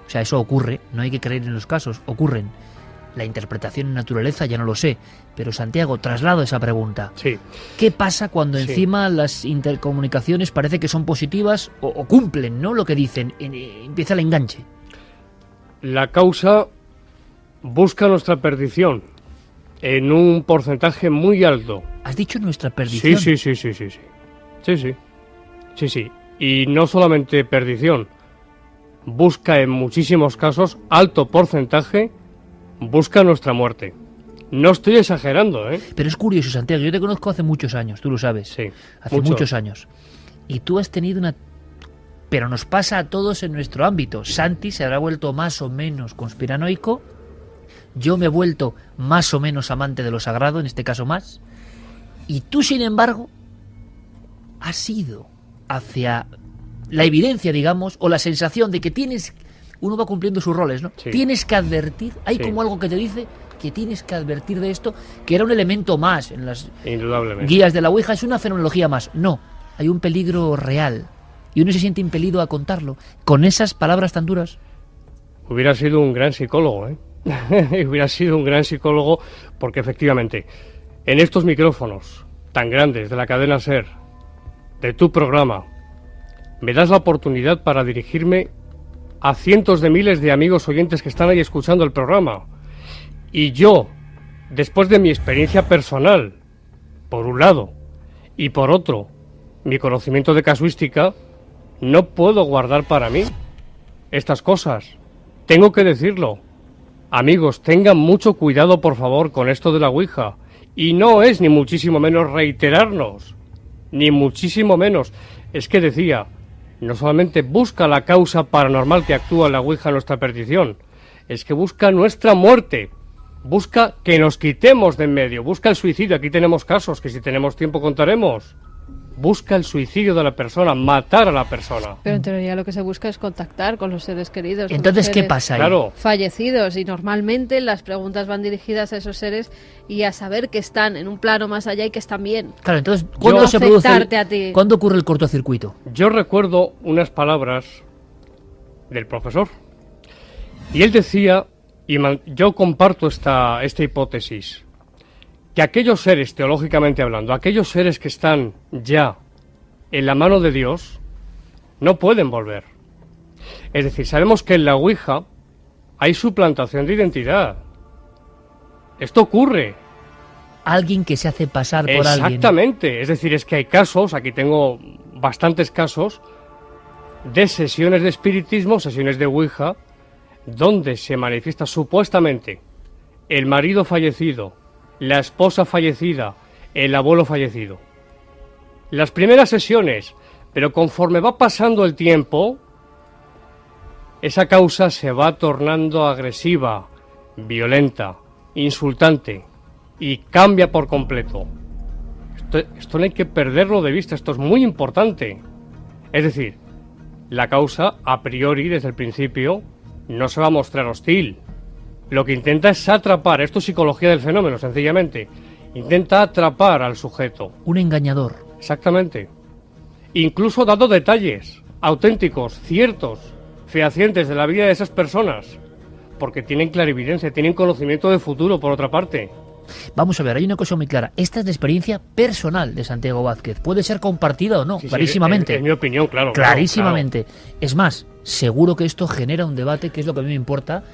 O sea, eso ocurre, no hay que creer en los casos, ocurren. La interpretación en naturaleza ya no lo sé, pero Santiago, traslado esa pregunta. Sí. ¿Qué pasa cuando encima las intercomunicaciones parece que son positivas o cumplen, ¿no? Lo que dicen, empieza el enganche. La causa busca nuestra perdición en un porcentaje muy alto. ¿Has dicho nuestra perdición? Sí. Y no solamente perdición, busca en muchísimos casos, alto porcentaje, busca nuestra muerte. No estoy exagerando, ¿eh? Pero es curioso, Santiago, yo te conozco hace muchos años, tú lo sabes. Sí. Hace muchos años. Y tú has tenido una... Pero nos pasa a todos en nuestro ámbito. Santi se habrá vuelto más o menos conspiranoico. Yo me he vuelto más o menos amante de lo sagrado, en este caso más. Y tú, sin embargo, has ido hacia la evidencia, digamos, o la sensación de que tienes... Uno va cumpliendo sus roles, ¿no? Sí. Tienes que advertir, hay como algo que te dice que tienes que advertir de esto, que era un elemento más en las guías de la Ouija, es una fenomenología más. No, hay un peligro real y uno se siente impelido a contarlo con esas palabras tan duras. Hubiera sido un gran psicólogo, ¿eh? Hubiera sido un gran psicólogo porque efectivamente en estos micrófonos tan grandes de la cadena SER, de tu programa, me das la oportunidad para dirigirme a cientos de miles de amigos oyentes que están ahí escuchando el programa. Y yo, después de mi experiencia personal, por un lado, y por otro, mi conocimiento de casuística, no puedo guardar para mí estas cosas. Tengo que decirlo. Amigos, tengan mucho cuidado, por favor, con esto de la Ouija. Y no es ni muchísimo menos reiterarnos, ni muchísimo menos. Es que decía... No solamente busca la causa paranormal que actúa en la Ouija en nuestra perdición, es que busca nuestra muerte, busca que nos quitemos de en medio, busca el suicidio. Aquí tenemos casos que si tenemos tiempo contaremos. Busca el suicidio de la persona, matar a la persona. Pero en teoría lo que se busca es contactar con los seres queridos. Entonces, ¿qué pasa ahí? Claro. Fallecidos, y normalmente las preguntas van dirigidas a esos seres y a saber que están en un plano más allá y que están bien. Claro, entonces, ¿cuándo se produce a ti? ¿Cuándo ocurre el cortocircuito? Yo recuerdo unas palabras del profesor y él decía, y yo comparto esta hipótesis, que aquellos seres, teológicamente hablando, aquellos seres que están ya en la mano de Dios, no pueden volver. Es decir, sabemos que en la Ouija hay suplantación de identidad. Esto ocurre. Alguien que se hace pasar por alguien. Exactamente. Es decir, es que hay casos, aquí tengo bastantes casos, de sesiones de espiritismo, sesiones de Ouija, donde se manifiesta supuestamente el marido fallecido, la esposa fallecida, el abuelo fallecido. Las primeras sesiones, pero conforme va pasando el tiempo, esa causa se va tornando agresiva, violenta, insultante y cambia por completo. Esto no hay que perderlo de vista, esto es muy importante. Es decir, la causa a priori desde el principio no se va a mostrar hostil. Lo que intenta es atrapar, esto es psicología del fenómeno sencillamente, intenta atrapar al sujeto. Un engañador. Exactamente. Incluso dando detalles auténticos, ciertos, fehacientes de la vida de esas personas, porque tienen clarividencia, tienen conocimiento de futuro, por otra parte. Vamos a ver, hay una cosa muy clara. Esta es la experiencia personal de Santiago Vázquez. Puede ser compartida o no, Sí, clarísimamente. en mi opinión, claro. Clarísimamente. Claro. Es más, seguro que esto genera un debate, que es lo que a mí me importa,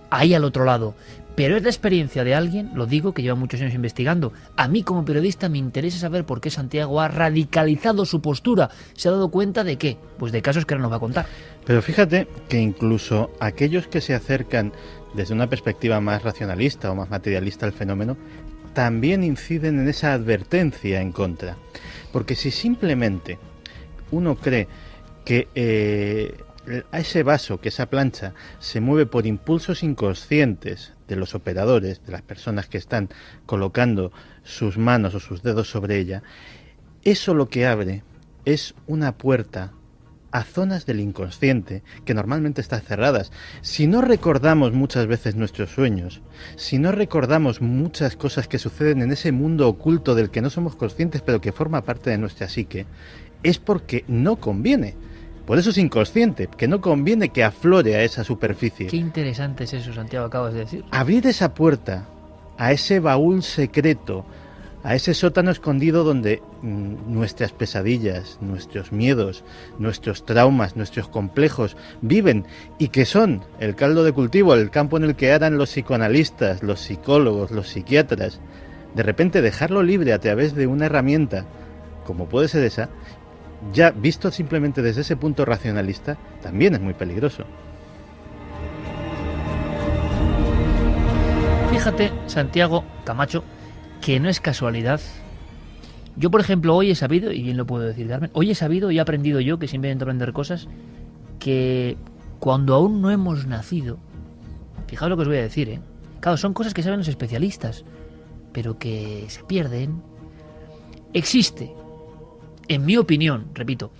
ahí al otro lado. Pero es la experiencia de alguien, lo digo, que lleva muchos años investigando. A mí como periodista me interesa saber por qué Santiago ha radicalizado su postura. ¿Se ha dado cuenta de qué? Pues de casos que ahora nos va a contar. Pero fíjate que incluso aquellos que se acercan desde una perspectiva más racionalista o más materialista al fenómeno, también inciden en esa advertencia en contra. Porque si simplemente uno cree que a ese vaso, que esa plancha, se mueve por impulsos inconscientes de los operadores, de las personas que están colocando sus manos o sus dedos sobre ella, eso lo que abre es una puerta a zonas del inconsciente que normalmente están cerradas. Si no recordamos muchas veces nuestros sueños, si no recordamos muchas cosas que suceden en ese mundo oculto del que no somos conscientes pero que forma parte de nuestra psique, es porque no conviene. Por eso es inconsciente, que no conviene que aflore a esa superficie. Qué interesante es eso, Santiago, acabas de decir. Abrir esa puerta a ese baúl secreto, a ese sótano escondido donde nuestras pesadillas, nuestros miedos, nuestros traumas, nuestros complejos viven y que son el caldo de cultivo, el campo en el que aran los psicoanalistas, los psicólogos, los psiquiatras. De repente dejarlo libre a través de una herramienta como puede ser esa, ya visto simplemente desde ese punto racionalista, también es muy peligroso. Fíjate, Santiago Camacho, que no es casualidad. Yo, por ejemplo, hoy he sabido, y bien lo puedo decir, Carmen, hoy he sabido y he aprendido yo, que siempre intento aprender cosas, que cuando aún no hemos nacido, fijaos lo que os voy a decir, claro, son cosas que saben los especialistas, pero que se pierden. Existe, en mi opinión, repito,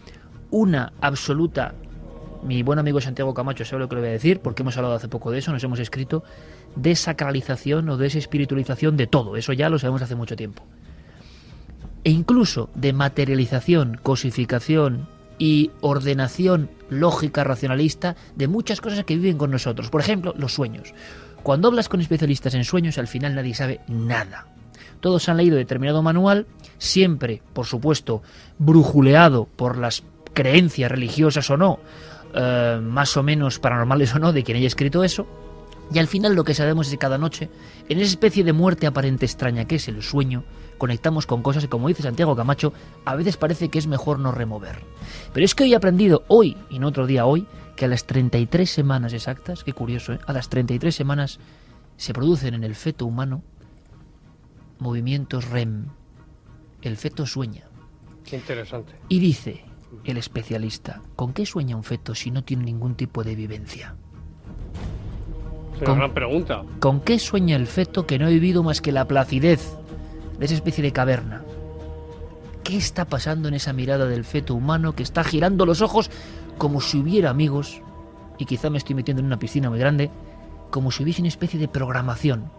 una absoluta, mi buen amigo Santiago Camacho sabe lo que le voy a decir, porque hemos hablado hace poco de eso, nos hemos escrito, desacralización o desespiritualización de todo, eso ya lo sabemos hace mucho tiempo. E incluso de materialización, cosificación y ordenación lógica, racionalista de muchas cosas que viven con nosotros. Por ejemplo, los sueños. Cuando hablas con especialistas en sueños, al final nadie sabe nada. Todos han leído determinado manual, siempre, por supuesto, brujuleado por las creencias religiosas o no, más o menos paranormales o no, de quien haya escrito eso. Y al final lo que sabemos es que cada noche, en esa especie de muerte aparente extraña que es el sueño, conectamos con cosas que, como dice Santiago Camacho, a veces parece que es mejor no remover. Pero es que hoy he aprendido, hoy y no otro día hoy, que a las 33 semanas exactas, qué curioso, a las 33 semanas se producen en el feto humano movimientos REM. El feto sueña. Qué interesante. Y dice el especialista, ¿con qué sueña un feto si no tiene ningún tipo de vivencia? Es una gran pregunta. ¿Con qué sueña el feto que no ha vivido más que la placidez de esa especie de caverna? ¿Qué está pasando en esa mirada del feto humano que está girando los ojos como si hubiera amigos? Y quizá me estoy metiendo en una piscina muy grande, como si hubiese una especie de programación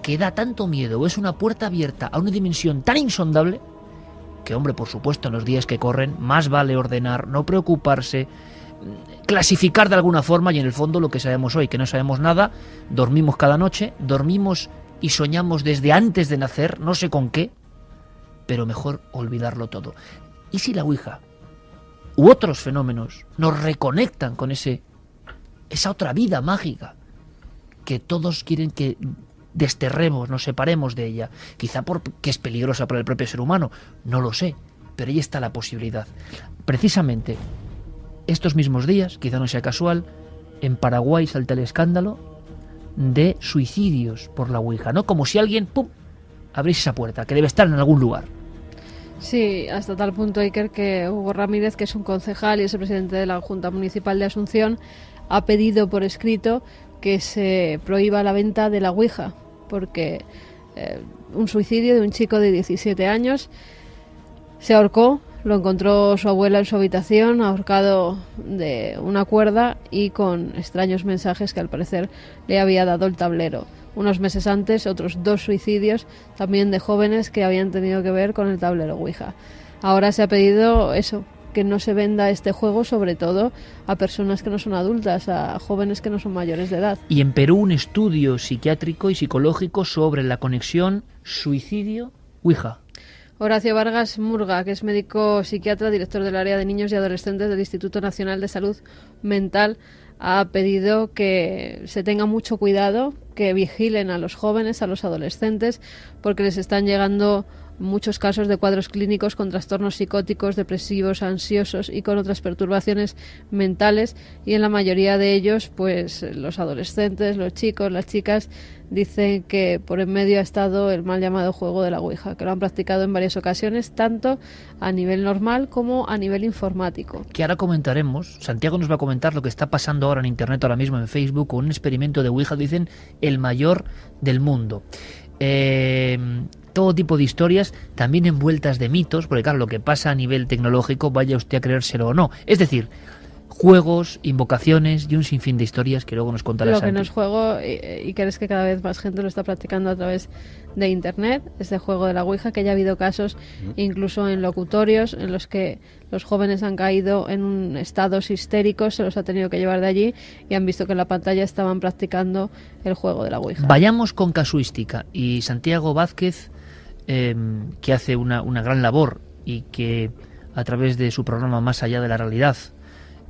que da tanto miedo, o es una puerta abierta a una dimensión tan insondable que, hombre, por supuesto, en los días que corren más vale ordenar, no preocuparse, clasificar de alguna forma, y en el fondo lo que sabemos hoy, que no sabemos nada, dormimos cada noche, dormimos y soñamos desde antes de nacer, no sé con qué, pero mejor olvidarlo todo. ¿Y si la Ouija u otros fenómenos nos reconectan con esa otra vida mágica que todos quieren que desterremos, nos separemos de ella, quizá porque es peligrosa para el propio ser humano, no lo sé, pero ahí está la posibilidad. Precisamente estos mismos días, quizá no sea casual, en Paraguay salta el escándalo de suicidios por la Ouija, ¿no? Como si alguien, ¡pum!, abriese esa puerta, que debe estar en algún lugar. Sí, hasta tal punto, Iker, que Hugo Ramírez, que es un concejal y es el presidente de la Junta Municipal de Asunción, ha pedido por escrito que se prohíba la venta de la Ouija, porque un suicidio de un chico de 17 años se ahorcó, lo encontró su abuela en su habitación, ahorcado de una cuerda y con extraños mensajes que al parecer le había dado el tablero. Unos meses antes, otros 2 suicidios, también de jóvenes que habían tenido que ver con el tablero Ouija. Ahora se ha pedido eso, que no se venda este juego, sobre todo a personas que no son adultas, a jóvenes que no son mayores de edad. Y en Perú un estudio psiquiátrico y psicológico sobre la conexión suicidio-Ouija. Horacio Vargas Murga, que es médico psiquiatra, director del área de niños y adolescentes del Instituto Nacional de Salud Mental, ha pedido que se tenga mucho cuidado, que vigilen a los jóvenes, a los adolescentes, porque les están llegando muchos casos de cuadros clínicos con trastornos psicóticos, depresivos, ansiosos y con otras perturbaciones mentales, y en la mayoría de ellos, pues los adolescentes, los chicos, las chicas, dicen que por en medio ha estado el mal llamado juego de la Ouija, que lo han practicado en varias ocasiones, tanto a nivel normal como a nivel informático. Que ahora comentaremos, Santiago nos va a comentar lo que está pasando ahora en internet, ahora mismo en Facebook, con un experimento de Ouija, dicen el mayor del mundo. Todo tipo de historias, también envueltas de mitos, porque claro, lo que pasa a nivel tecnológico, vaya usted a creérselo o no. Es decir, juegos, invocaciones y un sinfín de historias que luego nos contará Santi. Lo que no es juego, y crees que cada vez más gente lo está practicando a través de internet, este juego de la Ouija, que ya ha habido casos incluso en locutorios en los que los jóvenes han caído en estados histéricos, se los ha tenido que llevar de allí y han visto que en la pantalla estaban practicando el juego de la Ouija. Vayamos con casuística, y Santiago Vázquez, que hace una gran labor y que a través de su programa Más allá de la realidad,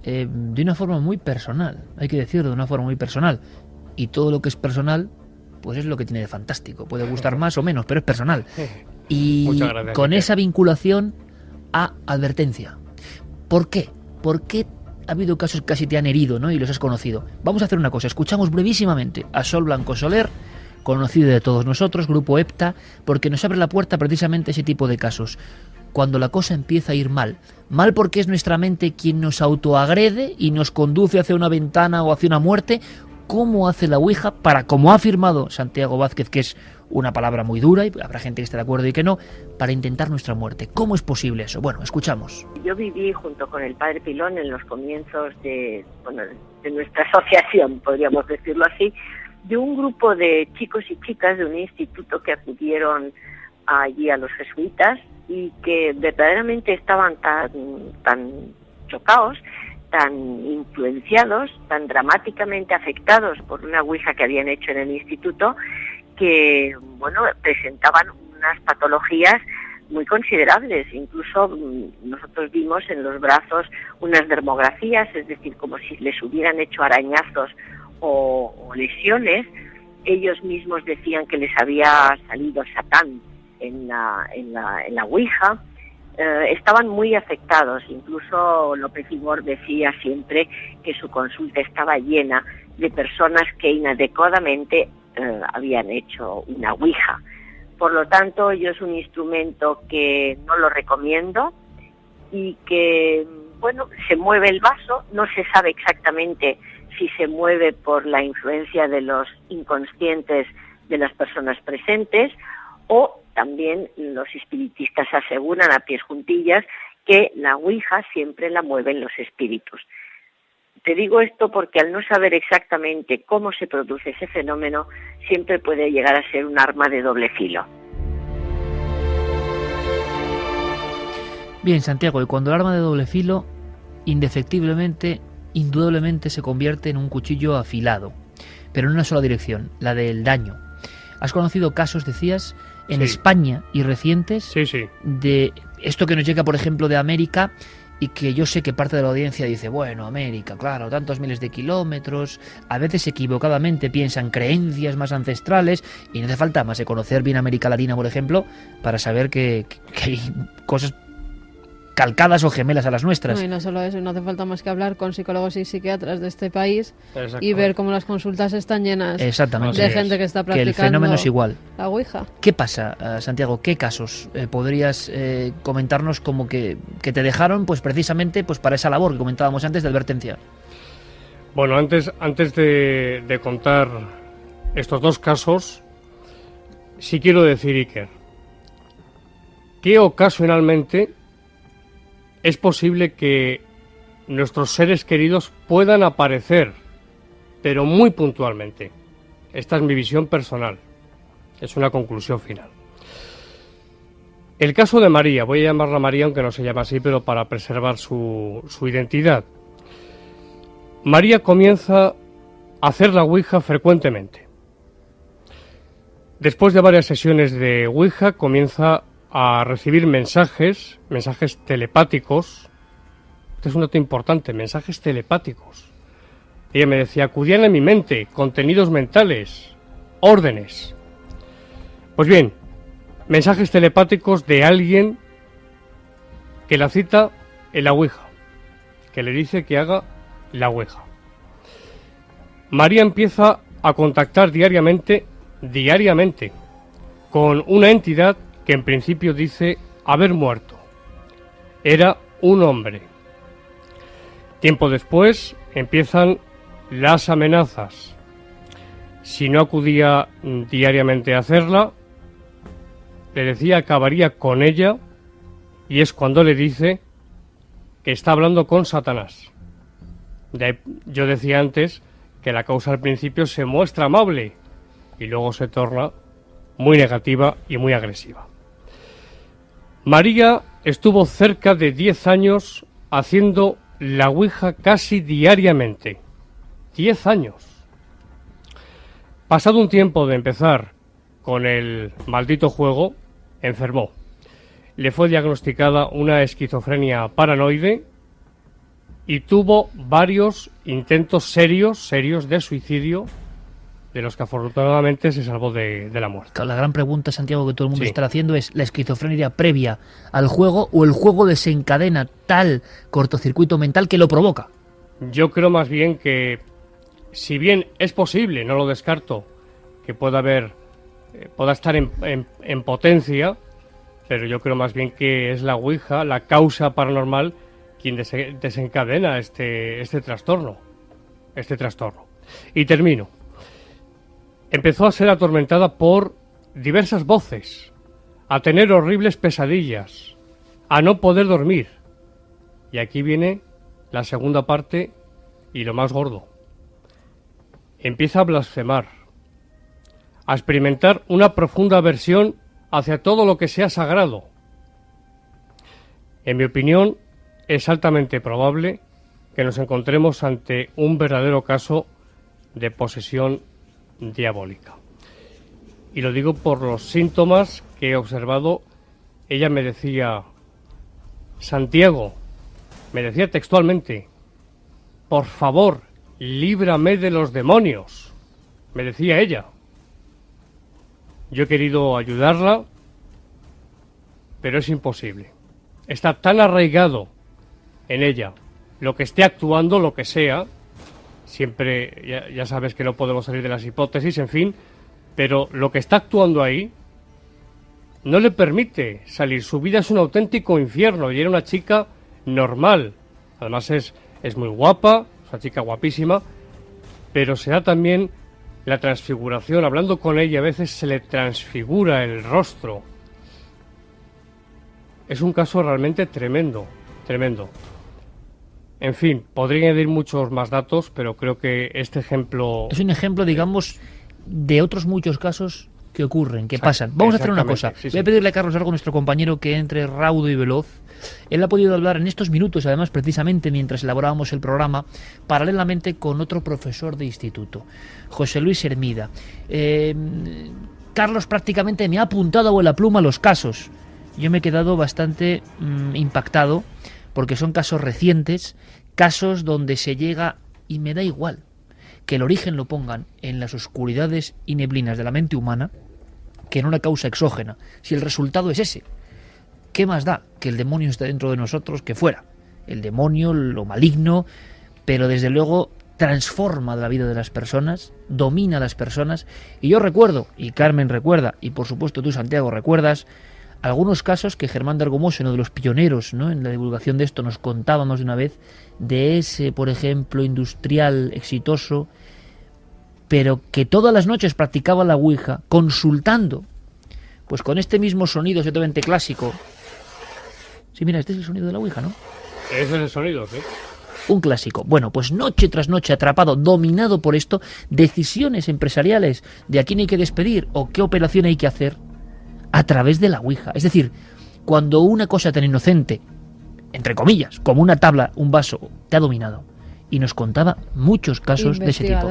de una forma muy personal, hay que decirlo, de una forma muy personal, y todo lo que es personal pues es lo que tiene de fantástico, puede gustar más o menos, pero es personal, y con esa vinculación a advertencia. ¿Por qué? ¿Por qué ha habido casos que casi te han herido, ¿no?, y los has conocido? Vamos a hacer una cosa, escuchamos brevísimamente a Sol Blanco Soler, conocido de todos nosotros, Grupo EPTA, porque nos abre la puerta precisamente a ese tipo de casos. Cuando la cosa empieza a ir mal. Mal porque es nuestra mente quien nos autoagrede y nos conduce hacia una ventana o hacia una muerte. ¿Cómo hace la Ouija para, como ha afirmado Santiago Vázquez, que es una palabra muy dura, y habrá gente que esté de acuerdo y que no, para intentar nuestra muerte? ¿Cómo es posible eso? Bueno, escuchamos. Yo viví junto con el padre Pilón en los comienzos de nuestra asociación, podríamos decirlo así, de un grupo de chicos y chicas de un instituto que acudieron allí a los jesuitas y que verdaderamente estaban tan chocados, tan influenciados, tan dramáticamente afectados por una Ouija que habían hecho en el instituto, que bueno, presentaban unas patologías muy considerables. Incluso nosotros vimos en los brazos unas dermografías, es decir, como si les hubieran hecho arañazos o lesiones. Ellos mismos decían que les había salido Satán en la Ouija. Estaban muy afectados. Incluso López Ibor decía siempre que su consulta estaba llena de personas que inadecuadamente habían hecho una Ouija. Por lo tanto, yo es un instrumento que no lo recomiendo y que, bueno, se mueve el vaso, no se sabe exactamente si se mueve por la influencia de los inconscientes de las personas presentes, o también los espiritistas aseguran a pies juntillas que la Ouija siempre la mueven los espíritus. Te digo esto porque al no saber exactamente cómo se produce ese fenómeno, siempre puede llegar a ser un arma de doble filo. Bien, Santiago, y cuando el arma de doble filo, indefectiblemente, indudablemente se convierte en un cuchillo afilado, pero en una sola dirección, la del daño. ¿Has conocido casos, decías, en España y recientes, de esto que nos llega, por ejemplo, de América, y que yo sé que parte de la audiencia dice, bueno, América, claro, tantos miles de kilómetros, a veces equivocadamente piensan creencias más ancestrales, y no hace falta más de conocer bien América Latina, por ejemplo, para saber que hay cosas calcadas o gemelas a las nuestras. No, y no solo eso, no hace falta más que hablar con psicólogos y psiquiatras de este país y ver cómo las consultas están llenas de gente que está practicando, que el fenómeno es igual. La Ouija. ¿Qué pasa, Santiago? ¿Qué casos podrías comentarnos como que te dejaron pues precisamente pues para esa labor que comentábamos antes de advertencia? Bueno, antes de contar estos dos casos, sí quiero decir, Iker, que ocasionalmente es posible que nuestros seres queridos puedan aparecer, pero muy puntualmente. Esta es mi visión personal. Es una conclusión final. El caso de María, voy a llamarla María, aunque no se llama así, pero para preservar su identidad. María comienza a hacer la Ouija frecuentemente. Después de varias sesiones de Ouija, comienza a recibir mensajes telepáticos. Este es un dato importante, mensajes telepáticos. Ella me decía, acudían a mi mente, contenidos mentales, órdenes. Pues bien, mensajes telepáticos de alguien que la cita en la Ouija, que le dice que haga la Ouija. María empieza a contactar diariamente, con una entidad que en principio dice haber muerto. Era un hombre. Tiempo después empiezan las amenazas. Si no acudía diariamente a hacerla, le decía que acabaría con ella, y es cuando le dice que está hablando con Satanás. Yo decía antes que la causa al principio se muestra amable y luego se torna muy negativa y muy agresiva. María estuvo cerca de 10 años haciendo la Ouija casi diariamente. 10 años. Pasado un tiempo de empezar con el maldito juego, enfermó. Le fue diagnosticada una esquizofrenia paranoide y tuvo varios intentos serios de suicidio, de los que afortunadamente se salvó de la muerte. La gran pregunta, Santiago, que todo el mundo está haciendo es, ¿la esquizofrenia previa al juego o el juego desencadena tal cortocircuito mental que lo provoca? Yo creo más bien que, si bien es posible, no lo descarto, que pueda estar en potencia, pero yo creo más bien que es la Ouija, la causa paranormal, quien desencadena este trastorno. Y termino. Empezó a ser atormentada por diversas voces, a tener horribles pesadillas, a no poder dormir. Y aquí viene la segunda parte y lo más gordo. Empieza a blasfemar, a experimentar una profunda aversión hacia todo lo que sea sagrado. En mi opinión, es altamente probable que nos encontremos ante un verdadero caso de posesión diabólica. Y lo digo por los síntomas que he observado. Ella me decía, Santiago, me decía textualmente, por favor, líbrame de los demonios, me decía ella. Yo he querido ayudarla, pero es imposible. Está tan arraigado en ella lo que esté actuando, lo que sea. Siempre, ya sabes que no podemos salir de las hipótesis, en fin, pero lo que está actuando ahí no le permite salir. Su vida es un auténtico infierno y era una chica normal. Además es muy guapa, es una chica guapísima, pero se da también la transfiguración. Hablando con ella a veces se le transfigura el rostro. Es un caso realmente tremendo. En fin, podría añadir muchos más datos, pero creo que este ejemplo... Es un ejemplo, digamos, de otros muchos casos que ocurren, que pasan. Vamos a hacer una cosa. Voy a pedirle a Carlos Largo, nuestro compañero, que entre raudo y veloz. Él ha podido hablar en estos minutos, además, precisamente mientras elaborábamos el programa, paralelamente con otro profesor de instituto, José Luis Hermida. Carlos prácticamente me ha apuntado a la pluma los casos. Yo me he quedado bastante impactado porque son casos recientes, casos donde se llega, y me da igual que el origen lo pongan en las oscuridades y neblinas de la mente humana que en una causa exógena, si el resultado es ese. ¿Qué más da que el demonio esté dentro de nosotros que fuera? El demonio, lo maligno, pero desde luego transforma la vida de las personas, domina a las personas. Y yo recuerdo, y Carmen recuerda, y por supuesto tú, Santiago, recuerdas algunos casos que Germán de Argumoso, uno de los pioneros, ¿no?, en la divulgación de esto, nos contábamos de una vez, de ese, por ejemplo, industrial exitoso, pero que todas las noches practicaba la Ouija, consultando, pues con este mismo sonido absolutamente clásico. Sí, mira, este es el sonido de la Ouija, ¿no? Ese es el sonido, ¿sí? Un clásico. Bueno, pues noche tras noche atrapado, dominado por esto, decisiones empresariales de a quién hay que despedir o qué operación hay que hacer a través de la Ouija. Es decir, cuando una cosa tan inocente, entre comillas, como una tabla, un vaso, te ha dominado. Y nos contaba muchos casos de ese tipo.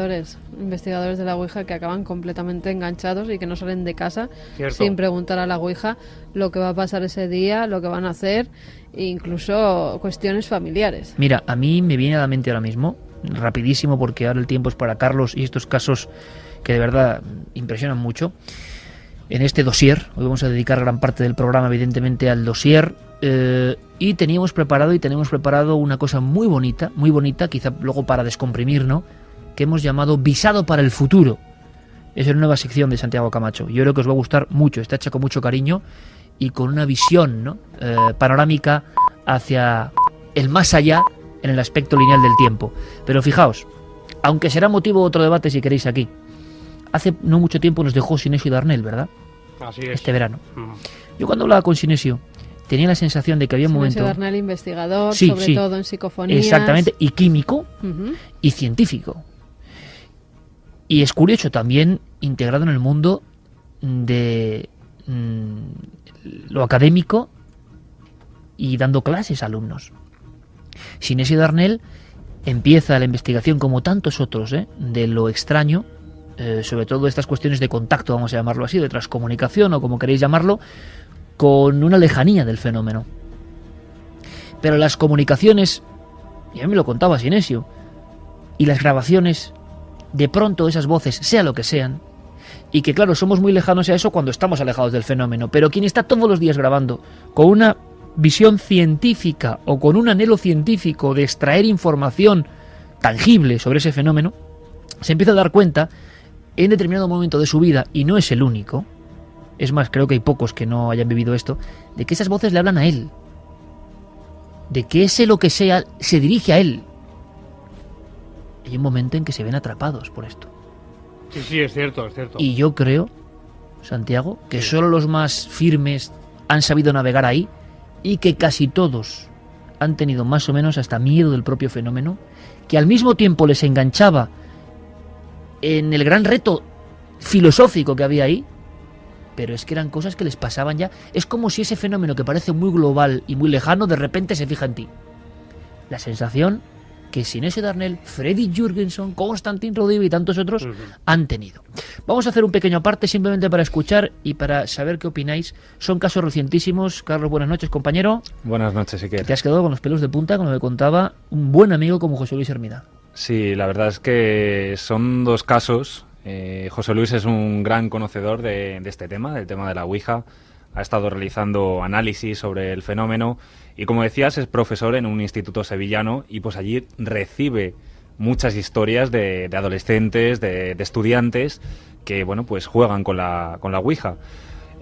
Investigadores de la Ouija que acaban completamente enganchados y que no salen de casa Cierto. sin preguntar a la Ouija lo que va a pasar ese día, lo que van a hacer, e incluso cuestiones familiares. Mira, a mí me viene a la mente ahora mismo, rapidísimo, porque ahora el tiempo es para Carlos y estos casos que de verdad impresionan mucho. En este dossier, hoy vamos a dedicar gran parte del programa evidentemente al dossier, y tenemos preparado una cosa muy bonita, quizá luego para descomprimir, ¿no?, que hemos llamado Visado para el Futuro. Es una nueva sección de Santiago Camacho. Yo creo que os va a gustar mucho, está hecha con mucho cariño y con una visión, ¿no?, panorámica hacia el más allá en el aspecto lineal del tiempo. Pero fijaos, aunque será motivo de otro debate si queréis aquí, hace no mucho tiempo nos dejó Sinesio Darnell, ¿verdad? Así es. Este verano. Yo cuando hablaba con Sinesio tenía la sensación de que había un momento... Sinesio Darnell, investigador, Sí, sobre sí. todo en psicofonías. Exactamente, y químico Ujú. y científico. Y es curioso también integrado en el mundo de lo académico y dando clases a alumnos. Sinesio Darnell empieza la investigación, como tantos otros, de lo extraño, sobre todo estas cuestiones de contacto, vamos a llamarlo así, de transcomunicación o como queréis llamarlo, con una lejanía del fenómeno. Pero las comunicaciones, y a mí me lo contaba Sinesio, y las grabaciones, de pronto esas voces, sea lo que sean, y que claro, somos muy lejanos a eso cuando estamos alejados del fenómeno, pero quien está todos los días grabando con una visión científica o con un anhelo científico de extraer información tangible sobre ese fenómeno, se empieza a dar cuenta en determinado momento de su vida, y no es el único, es más, creo que hay pocos que no hayan vivido esto, de que esas voces le hablan a él, de que ese lo que sea se dirige a él. Hay un momento en que se ven atrapados por esto. Sí, es cierto, es cierto. Y yo creo, Santiago, que solo los más firmes han sabido navegar ahí y que casi todos han tenido más o menos hasta miedo del propio fenómeno, que al mismo tiempo les enganchaba en el gran reto filosófico que había ahí, pero es que eran cosas que les pasaban ya. Es como si ese fenómeno que parece muy global y muy lejano de repente se fija en ti. La sensación que Sinesio Darnell, Freddy Jurgenson, Konstantin Rodive y tantos otros han tenido. Vamos a hacer un pequeño aparte simplemente para escuchar y para saber qué opináis. Son casos recientísimos. Carlos, buenas noches, compañero. Buenas noches, Iker. Te has quedado con los pelos de punta, como me contaba un buen amigo como José Luis Hermida. Sí, la verdad es que son dos casos. José Luis es un gran conocedor de este tema, del tema de la Ouija. Ha estado realizando análisis sobre el fenómeno y, como decías, es profesor en un instituto sevillano y pues allí recibe muchas historias de adolescentes, de estudiantes que, bueno, pues juegan con la Ouija.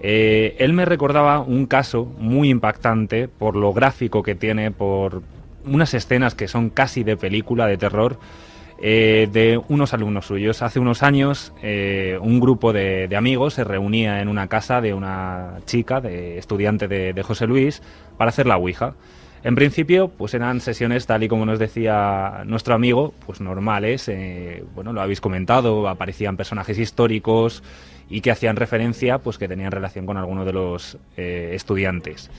Él me recordaba un caso muy impactante por lo gráfico que tiene, por unas escenas que son casi de película, de terror, de unos alumnos suyos. Hace unos años un grupo de amigos se reunía en una casa de una chica, de estudiante de José Luis, para hacer la Ouija. En principio, pues eran sesiones, tal y como nos decía nuestro amigo, pues normales. Bueno, lo habéis comentado, aparecían personajes históricos y que hacían referencia, pues que tenían relación con alguno de los estudiantes.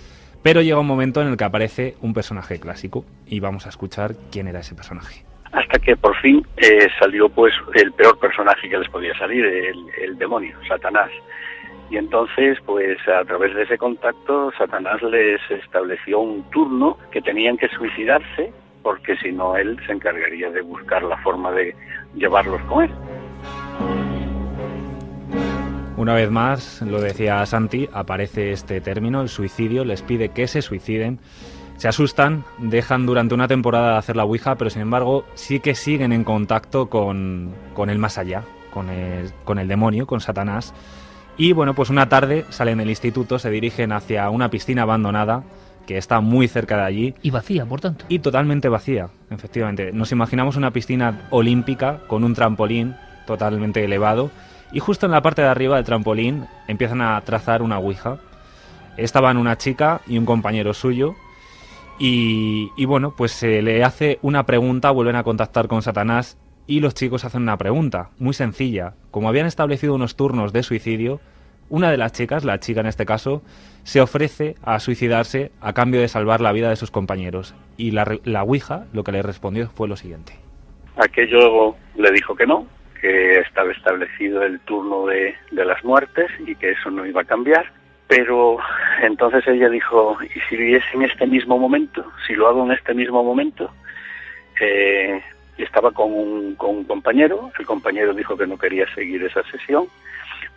Pero llega un momento en el que aparece un personaje clásico y vamos a escuchar quién era ese personaje. Hasta que por fin salió pues el peor personaje que les podía salir, el demonio, Satanás. Y entonces, pues a través de ese contacto, Satanás les estableció un turno que tenían que suicidarse, porque si no, él se encargaría de buscar la forma de llevarlos con él. Una vez más, lo decía Santi, aparece este término, el suicidio, les pide que se suiciden. Se asustan, dejan durante una temporada de hacer la Ouija, pero sin embargo sí que siguen en contacto con el más allá, con el demonio, con Satanás. Y bueno, pues una tarde salen del instituto, se dirigen hacia una piscina abandonada que está muy cerca de allí. Y vacía, por tanto. Y totalmente vacía, efectivamente. Nos imaginamos una piscina olímpica con un trampolín totalmente elevado. Y justo en la parte de arriba del trampolín empiezan a trazar una Ouija. Estaban una chica y un compañero suyo. Y bueno, pues se le hace una pregunta, vuelven a contactar con Satanás. Y los chicos hacen una pregunta muy sencilla. Como habían establecido unos turnos de suicidio, una de las chicas, la chica en este caso, se ofrece a suicidarse a cambio de salvar la vida de sus compañeros. Y la Ouija lo que le respondió fue lo siguiente. Aquello le dijo que no, que estaba establecido el turno de las muertes y que eso no iba a cambiar. Pero entonces ella dijo, ¿y si viviese en este mismo momento? Si lo hago en este mismo momento. Estaba con un compañero, el compañero dijo que no quería seguir esa sesión,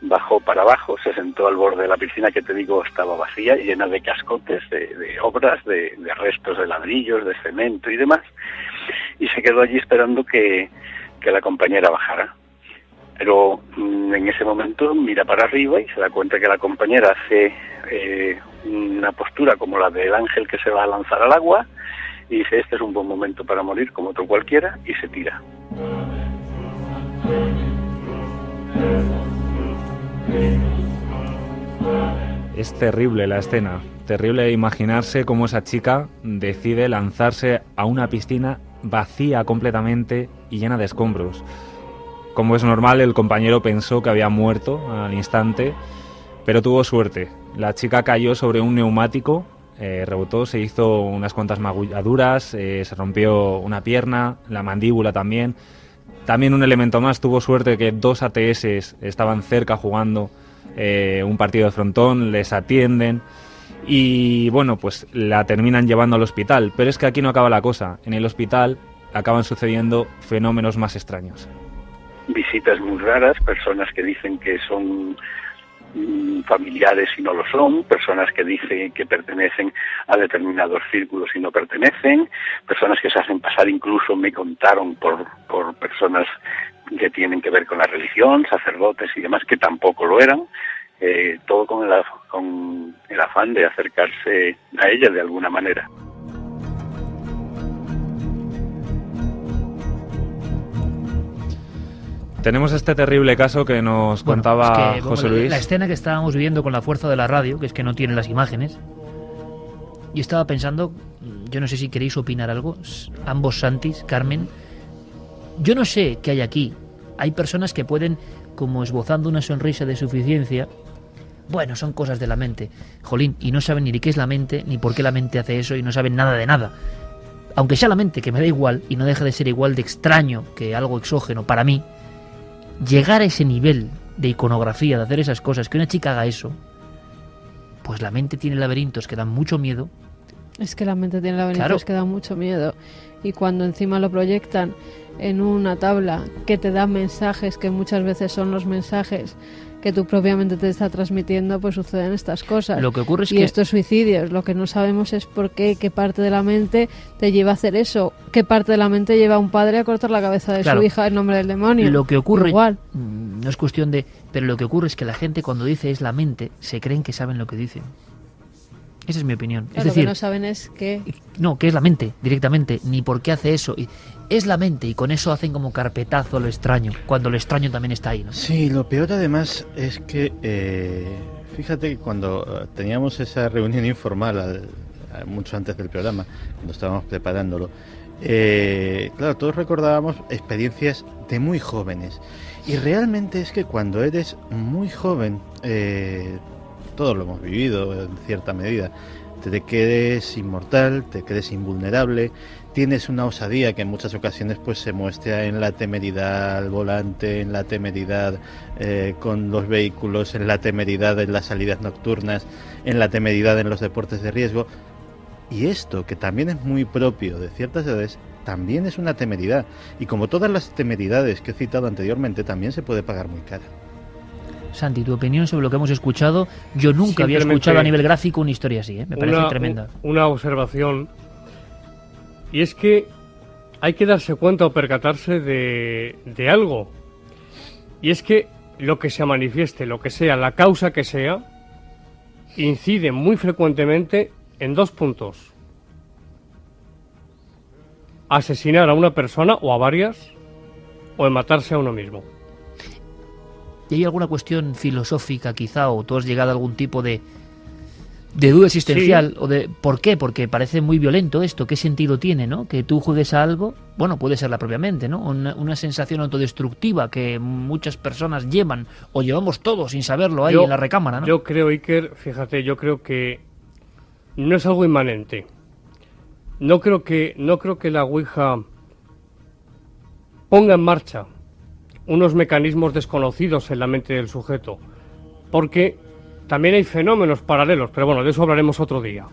bajó para abajo, se sentó al borde de la piscina, que te digo estaba vacía, llena de cascotes, de obras, de restos de ladrillos, de cemento y demás, y se quedó allí esperando que la compañera bajara. Pero en ese momento mira para arriba y se da cuenta que la compañera hace una postura como la del ángel que se va a lanzar al agua, y dice, este es un buen momento para morir como otro cualquiera, y se tira. Es terrible la escena, terrible imaginarse cómo esa chica decide lanzarse a una piscina vacía completamente y llena de escombros. Como es normal, el compañero pensó que había muerto al instante, pero tuvo suerte. La chica cayó sobre un neumático, rebotó, se hizo unas cuantas magulladuras, se rompió una pierna, la mandíbula también. También un elemento más, tuvo suerte que 2 ATS estaban cerca jugando un partido de frontón, les atienden y bueno, pues la terminan llevando al hospital. Pero es que aquí no acaba la cosa, en el hospital acaban sucediendo fenómenos más extraños. Visitas muy raras, personas que dicen que son familiares y no lo son, personas que dicen que pertenecen a determinados círculos y no pertenecen, personas que se hacen pasar, incluso me contaron por personas que tienen que ver con la religión, sacerdotes y demás, que tampoco lo eran, todo con el afán de acercarse a ella de alguna manera. Tenemos este terrible caso que nos contaba es que, José Luis. La escena que estábamos viendo con la fuerza de la radio, que es que no tiene las imágenes. Yo estaba pensando, yo no sé si queréis opinar algo, ambos Santis, Carmen. Yo no sé qué hay aquí. Hay personas que pueden, como esbozando una sonrisa de suficiencia, bueno, son cosas de la mente. Jolín, y no saben ni de qué es la mente, ni por qué la mente hace eso, y no saben nada de nada. Aunque sea la mente, que me da igual, y no deja de ser igual de extraño que algo exógeno para mí, llegar a ese nivel de iconografía, de hacer esas cosas, que una chica haga eso, pues la mente tiene laberintos que dan mucho miedo. Es que la mente tiene laberintos que dan mucho miedo. Y cuando encima lo proyectan en una tabla que te da mensajes, que muchas veces son los mensajes que tu propia mente te está transmitiendo, pues suceden estas cosas. Lo que ocurre es y estos suicidios, lo que no sabemos es por qué parte de la mente te lleva a hacer eso, qué parte de la mente lleva a un padre a cortar la cabeza de su hija en nombre del demonio. Lo que ocurre, igual, no es cuestión de... Pero lo que ocurre es que la gente cuando dice es la mente, se creen que saben lo que dicen. Esa es mi opinión. Claro, es decir, lo que no saben es que... No, que es la mente, directamente, ni por qué hace eso. Es la mente, y con eso hacen como carpetazo lo extraño, cuando lo extraño también está ahí, ¿no? Sí, lo peor además es que, fíjate que cuando teníamos esa reunión informal, mucho antes del programa, cuando estábamos preparándolo, claro, todos recordábamos experiencias de muy jóvenes. Y realmente es que cuando eres muy joven... todos lo hemos vivido en cierta medida, te crees inmortal, te crees invulnerable, tienes una osadía que en muchas ocasiones pues se muestra en la temeridad al volante, en la temeridad con los vehículos, en la temeridad en las salidas nocturnas, en la temeridad en los deportes de riesgo. Y esto, que también es muy propio de ciertas edades, también es una temeridad. Y como todas las temeridades que he citado anteriormente, también se puede pagar muy cara. Santi, tu opinión sobre lo que hemos escuchado. Yo nunca había escuchado a nivel gráfico una historia así, me parece tremenda. Una observación, y es que hay que darse cuenta o percatarse de algo, y es que lo que se manifieste, lo que sea, la causa que sea, incide muy frecuentemente en dos puntos: asesinar a una persona o a varias, o en matarse a uno mismo. ¿Y hay alguna cuestión filosófica quizá, o tú has llegado a algún tipo de duda existencial? Sí. O de ¿por qué? Porque parece muy violento esto. ¿Qué sentido tiene, no? Que tú juegues a algo, bueno, puede ser la propia mente, ¿no? Una sensación autodestructiva que muchas personas llevan, o llevamos todos sin saberlo ahí en la recámara, ¿no? Yo creo, Iker, fíjate, yo creo que no es algo inmanente. No creo que la Ouija ponga en marcha unos mecanismos desconocidos en la mente del sujeto, porque también hay fenómenos paralelos, pero bueno, de eso hablaremos otro día.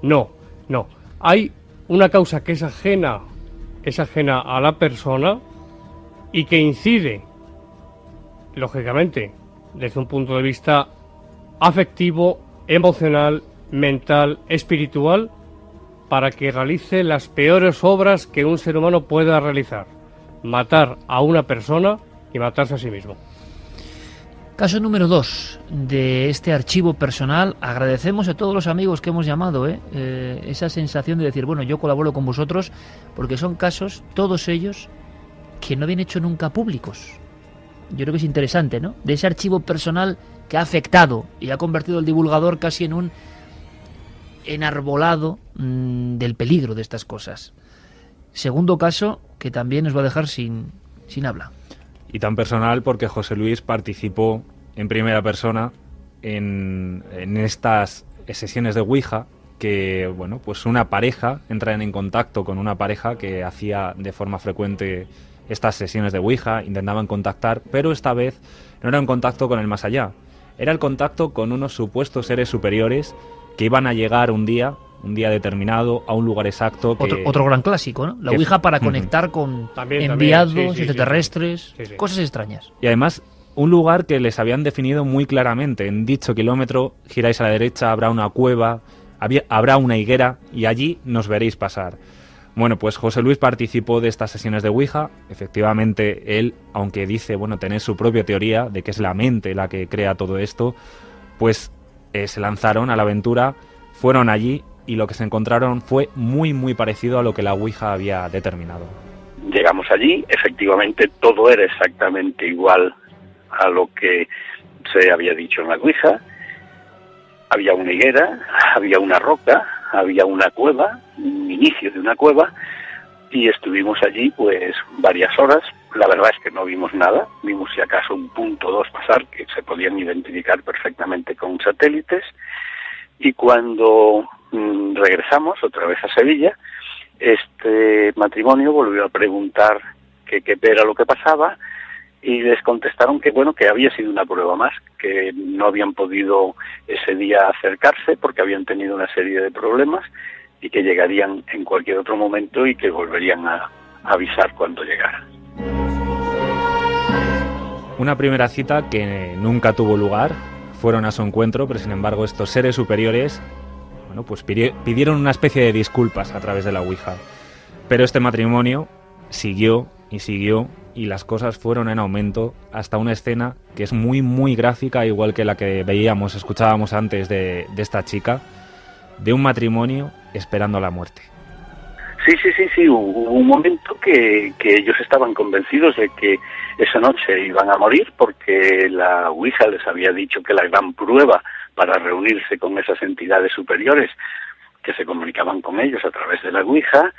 No, hay una causa que es ajena a la persona y que incide, lógicamente, desde un punto de vista afectivo, emocional, mental, espiritual, para que realice las peores obras que un ser humano pueda realizar: matar a una persona y matarse a sí mismo. Caso número 2 de este archivo personal. Agradecemos a todos los amigos que hemos llamado, esa sensación de decir, bueno, yo colaboro con vosotros, porque son casos, todos ellos, que no habían hecho nunca públicos. Yo creo que es interesante, ¿no? De ese archivo personal que ha afectado y ha convertido al divulgador casi en un enarbolado del peligro de estas cosas. Segundo caso, que también nos va a dejar sin habla. Y tan personal porque José Luis participó en primera persona en estas sesiones de Ouija, que, bueno, pues una pareja, entran en contacto con una pareja que hacía de forma frecuente estas sesiones de Ouija, intentaban contactar, pero esta vez no era un contacto con el más allá, era el contacto con unos supuestos seres superiores que iban a llegar un día determinado, a un lugar exacto. Otro gran clásico, ¿no? La Ouija para conectar con enviados, extraterrestres, sí. Cosas extrañas. Y además, un lugar que les habían definido muy claramente: en dicho kilómetro giráis a la derecha, habrá una cueva, habrá una higuera y allí nos veréis pasar. Bueno, pues José Luis participó de estas sesiones de Ouija. Efectivamente, él, aunque dice, bueno, tener su propia teoría de que es la mente la que crea todo esto, pues se lanzaron a la aventura, fueron allí, y lo que se encontraron fue muy, muy parecido a lo que la Ouija había determinado. Llegamos allí, efectivamente todo era exactamente igual a lo que se había dicho en la Ouija. Había una higuera, había una roca, había una cueva, un inicio de una cueva, y estuvimos allí pues varias horas. La verdad es que no vimos nada, vimos si acaso un punto o dos pasar, que se podían identificar perfectamente con satélites, y cuando regresamos otra vez a Sevilla, este matrimonio volvió a preguntar qué era lo que pasaba, y les contestaron que bueno, que había sido una prueba más, que no habían podido ese día acercarse porque habían tenido una serie de problemas y que llegarían en cualquier otro momento y que volverían a avisar cuando llegaran. Una primera cita que nunca tuvo lugar, fueron a su encuentro, pero sin embargo estos seres superiores, bueno, pues pidieron una especie de disculpas a través de la Ouija. Pero este matrimonio siguió y siguió, y las cosas fueron en aumento hasta una escena que es muy, muy gráfica, igual que la que veíamos, escuchábamos antes de esta chica, de un matrimonio esperando la muerte. Sí, hubo un momento que ellos estaban convencidos de que esa noche iban a morir, porque la Ouija les había dicho que la gran prueba para reunirse con esas entidades superiores que se comunicaban con ellos a través de la Ouija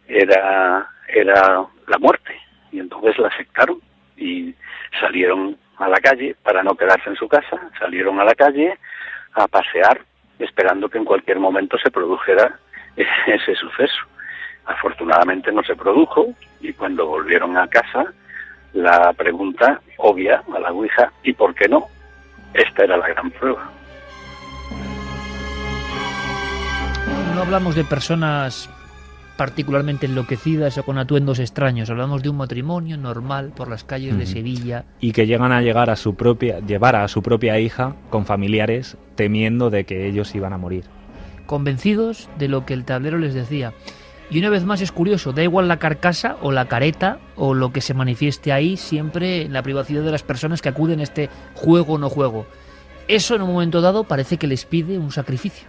era la muerte. Y entonces la aceptaron y salieron a la calle para no quedarse en su casa, salieron a la calle a pasear esperando que en cualquier momento se produjera ese suceso. Afortunadamente no se produjo, y cuando volvieron a casa, la pregunta obvia a la Ouija, ¿y por qué no? Esta era la gran prueba. No hablamos de personas particularmente enloquecidas o con atuendos extraños, hablamos de un matrimonio normal por las calles de Sevilla. Y que llevan a llevar llevar a su propia hija con familiares temiendo de que ellos iban a morir. Convencidos de lo que el tablero les decía. Y una vez más es curioso, da igual la carcasa o la careta o lo que se manifieste ahí, siempre en la privacidad de las personas que acuden a este juego o no juego. Eso en un momento dado parece que les pide un sacrificio.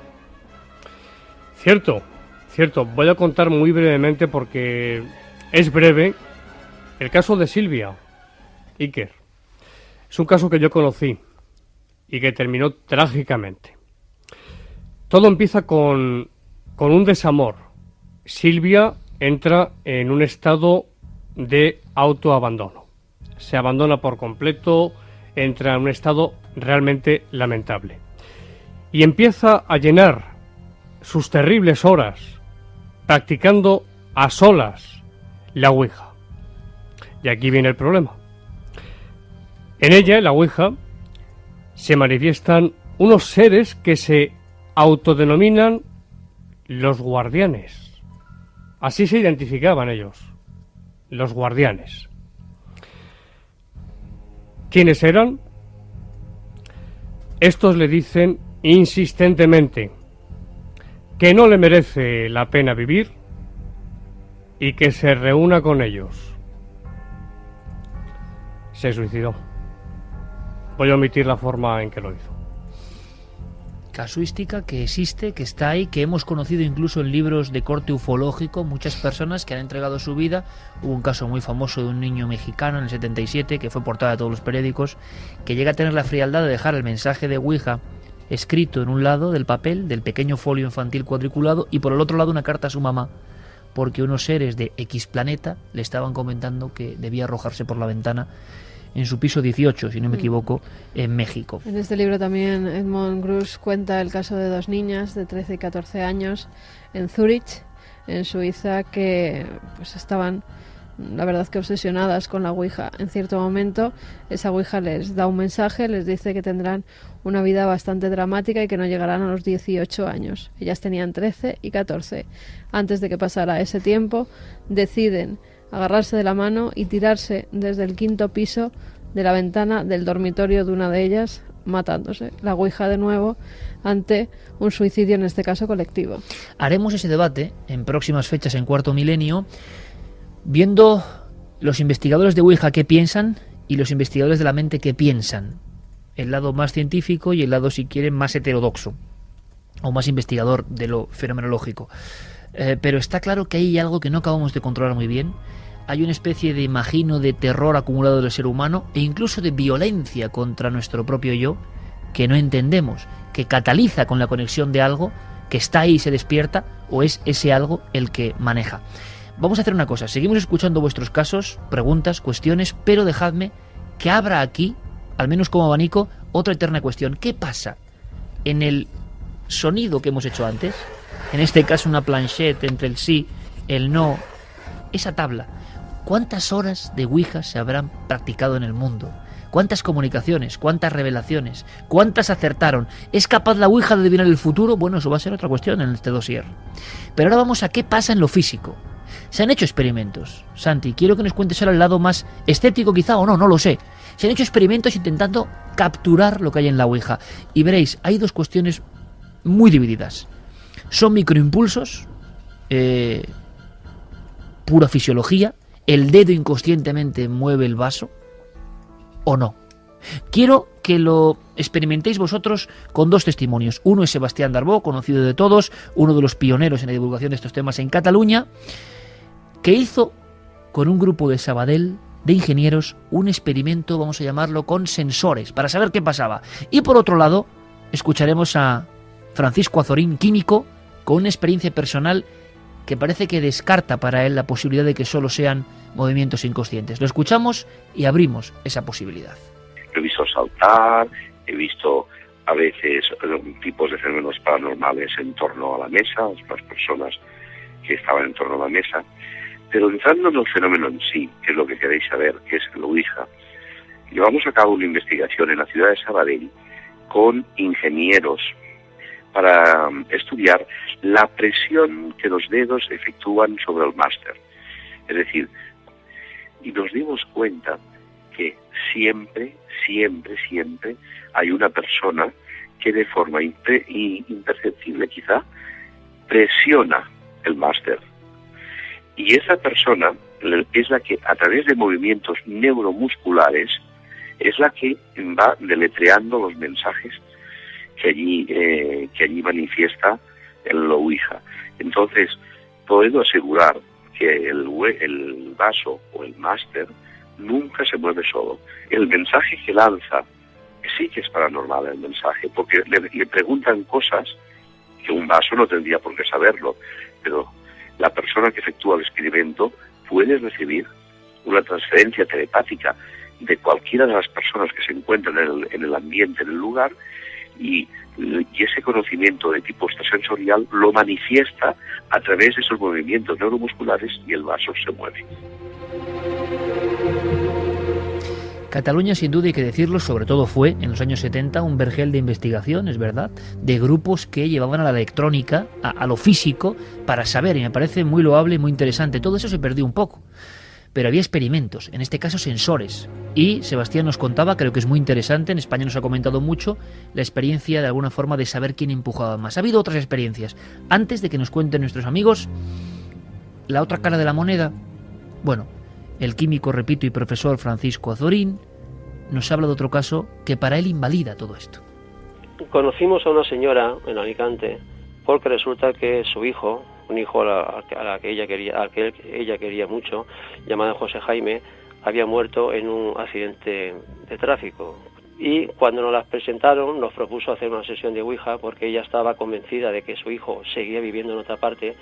Cierto. Voy a contar muy brevemente porque es breve el caso de Silvia Iker. Es un caso que yo conocí y que terminó trágicamente. Todo empieza con un desamor. Silvia entra en un estado de autoabandono. Se abandona por completo, entra en un estado realmente lamentable. Y empieza a llenar sus terribles horas practicando a solas la Ouija. Y aquí viene el problema. En ella, en la Ouija, se manifiestan unos seres que se autodenominan los guardianes. Así se identificaban ellos, los guardianes. ¿Quiénes eran? Estos le dicen insistentemente que no le merece la pena vivir y que se reúna con ellos. Se suicidó. Voy a omitir la forma en que lo hizo. Casuística que existe, que está ahí, que hemos conocido incluso en libros de corte ufológico, muchas personas que han entregado su vida. Hubo un caso muy famoso de un niño mexicano en el 77 que fue portada de todos los periódicos, que llega a tener la frialdad de dejar el mensaje de Ouija escrito en un lado del papel, del pequeño folio infantil cuadriculado, y por el otro lado una carta a su mamá, porque unos seres de X planeta le estaban comentando que debía arrojarse por la ventana en su piso 18, si no me equivoco, en México. En este libro también Edmond Grusch cuenta el caso de dos niñas de 13 y 14 años en Zúrich, en Suiza, que pues estaban, la verdad, que obsesionadas con la Ouija. En cierto momento esa Ouija les da un mensaje, les dice que tendrán una vida bastante dramática y que no llegarán a los 18 años. Ellas tenían 13 y 14. Antes de que pasara ese tiempo, deciden agarrarse de la mano y tirarse desde el 5º piso de la ventana del dormitorio de una de ellas, matándose. La Ouija de nuevo ante un suicidio, en este caso colectivo. Haremos ese debate en próximas fechas en Cuarto Milenio, viendo los investigadores de Ouija qué piensan y los investigadores de la mente qué piensan. El lado más científico y el lado, si quieren, más heterodoxo o más investigador de lo fenomenológico. Pero está claro que hay algo que no acabamos de controlar muy bien. Hay una especie de, imagino, de terror acumulado del ser humano e incluso de violencia contra nuestro propio yo que no entendemos, que cataliza con la conexión de algo que está ahí y se despierta, o es ese algo el que maneja. Vamos a hacer una cosa, seguimos escuchando vuestros casos, preguntas, cuestiones, pero dejadme que abra aquí, al menos como abanico, otra eterna cuestión. ¿Qué pasa en el sonido que hemos hecho antes? En este caso una planchette entre el sí, el no, esa tabla. ¿Cuántas horas de Ouija se habrán practicado en el mundo? ¿Cuántas comunicaciones? ¿Cuántas revelaciones? ¿Cuántas acertaron? ¿Es capaz la Ouija de adivinar el futuro? Bueno, eso va a ser otra cuestión en este dossier. Pero ahora vamos a qué pasa en lo físico. Se han hecho experimentos. Santi, quiero que nos cuentes ahora el lado más estético quizá, o no, no lo sé. Se han hecho experimentos intentando capturar lo que hay en la Ouija. Y veréis, hay dos cuestiones muy divididas. Son microimpulsos, pura fisiología, el dedo inconscientemente mueve el vaso, o no. Quiero que lo experimentéis vosotros con dos testimonios. Uno es Sebastián Darbó, conocido de todos, uno de los pioneros en la divulgación de estos temas en Cataluña, que hizo con un grupo de Sabadell de ingenieros un experimento, vamos a llamarlo, con sensores, para saber qué pasaba. Y por otro lado, escucharemos a Francisco Azorín, químico, con una experiencia personal que parece que descarta para él la posibilidad de que solo sean movimientos inconscientes. Lo escuchamos y abrimos esa posibilidad. Lo he visto saltar, he visto a veces tipos de fenómenos paranormales en torno a la mesa, las personas que estaban en torno a la mesa. Pero entrando en el fenómeno en sí, que es lo que queréis saber, que es el Ouija, llevamos a cabo una investigación en la ciudad de Sabadell con ingenieros para estudiar la presión que los dedos efectúan sobre el máster. Es decir, y nos dimos cuenta que siempre hay una persona que de forma imperceptible quizá presiona el máster. Y esa persona es la que a través de movimientos neuromusculares es la que va deletreando los mensajes que allí manifiesta el Ouija. Entonces, puedo asegurar que el vaso o el máster nunca se mueve solo. El mensaje que lanza sí que es paranormal el mensaje, porque le preguntan cosas que un vaso no tendría por qué saberlo, pero la persona que efectúa el experimento puede recibir una transferencia telepática de cualquiera de las personas que se encuentran en el ambiente, en el lugar, y ese conocimiento de tipo extrasensorial lo manifiesta a través de esos movimientos neuromusculares y el vaso se mueve. Cataluña, sin duda hay que decirlo, sobre todo fue en los años 70 un vergel de investigación, es verdad, de grupos que llevaban a la electrónica, a lo físico, para saber, y me parece muy loable y muy interesante. Todo eso se perdió un poco, pero había experimentos, en este caso sensores, y Sebastián nos contaba, creo que es muy interesante, en España nos ha comentado mucho, la experiencia de alguna forma de saber quién empujaba más. Ha habido otras experiencias. Antes de que nos cuenten nuestros amigos, la otra cara de la moneda, bueno, el químico, repito, y profesor Francisco Azorín nos habla de otro caso que para él invalida todo esto. Conocimos a una señora en Alicante porque resulta que su hijo, un hijo a la que ella quería mucho, llamado José Jaime, había muerto en un accidente de tráfico. Y cuando nos las presentaron, nos propuso hacer una sesión de Ouija porque ella estaba convencida de que su hijo seguía viviendo en otra parte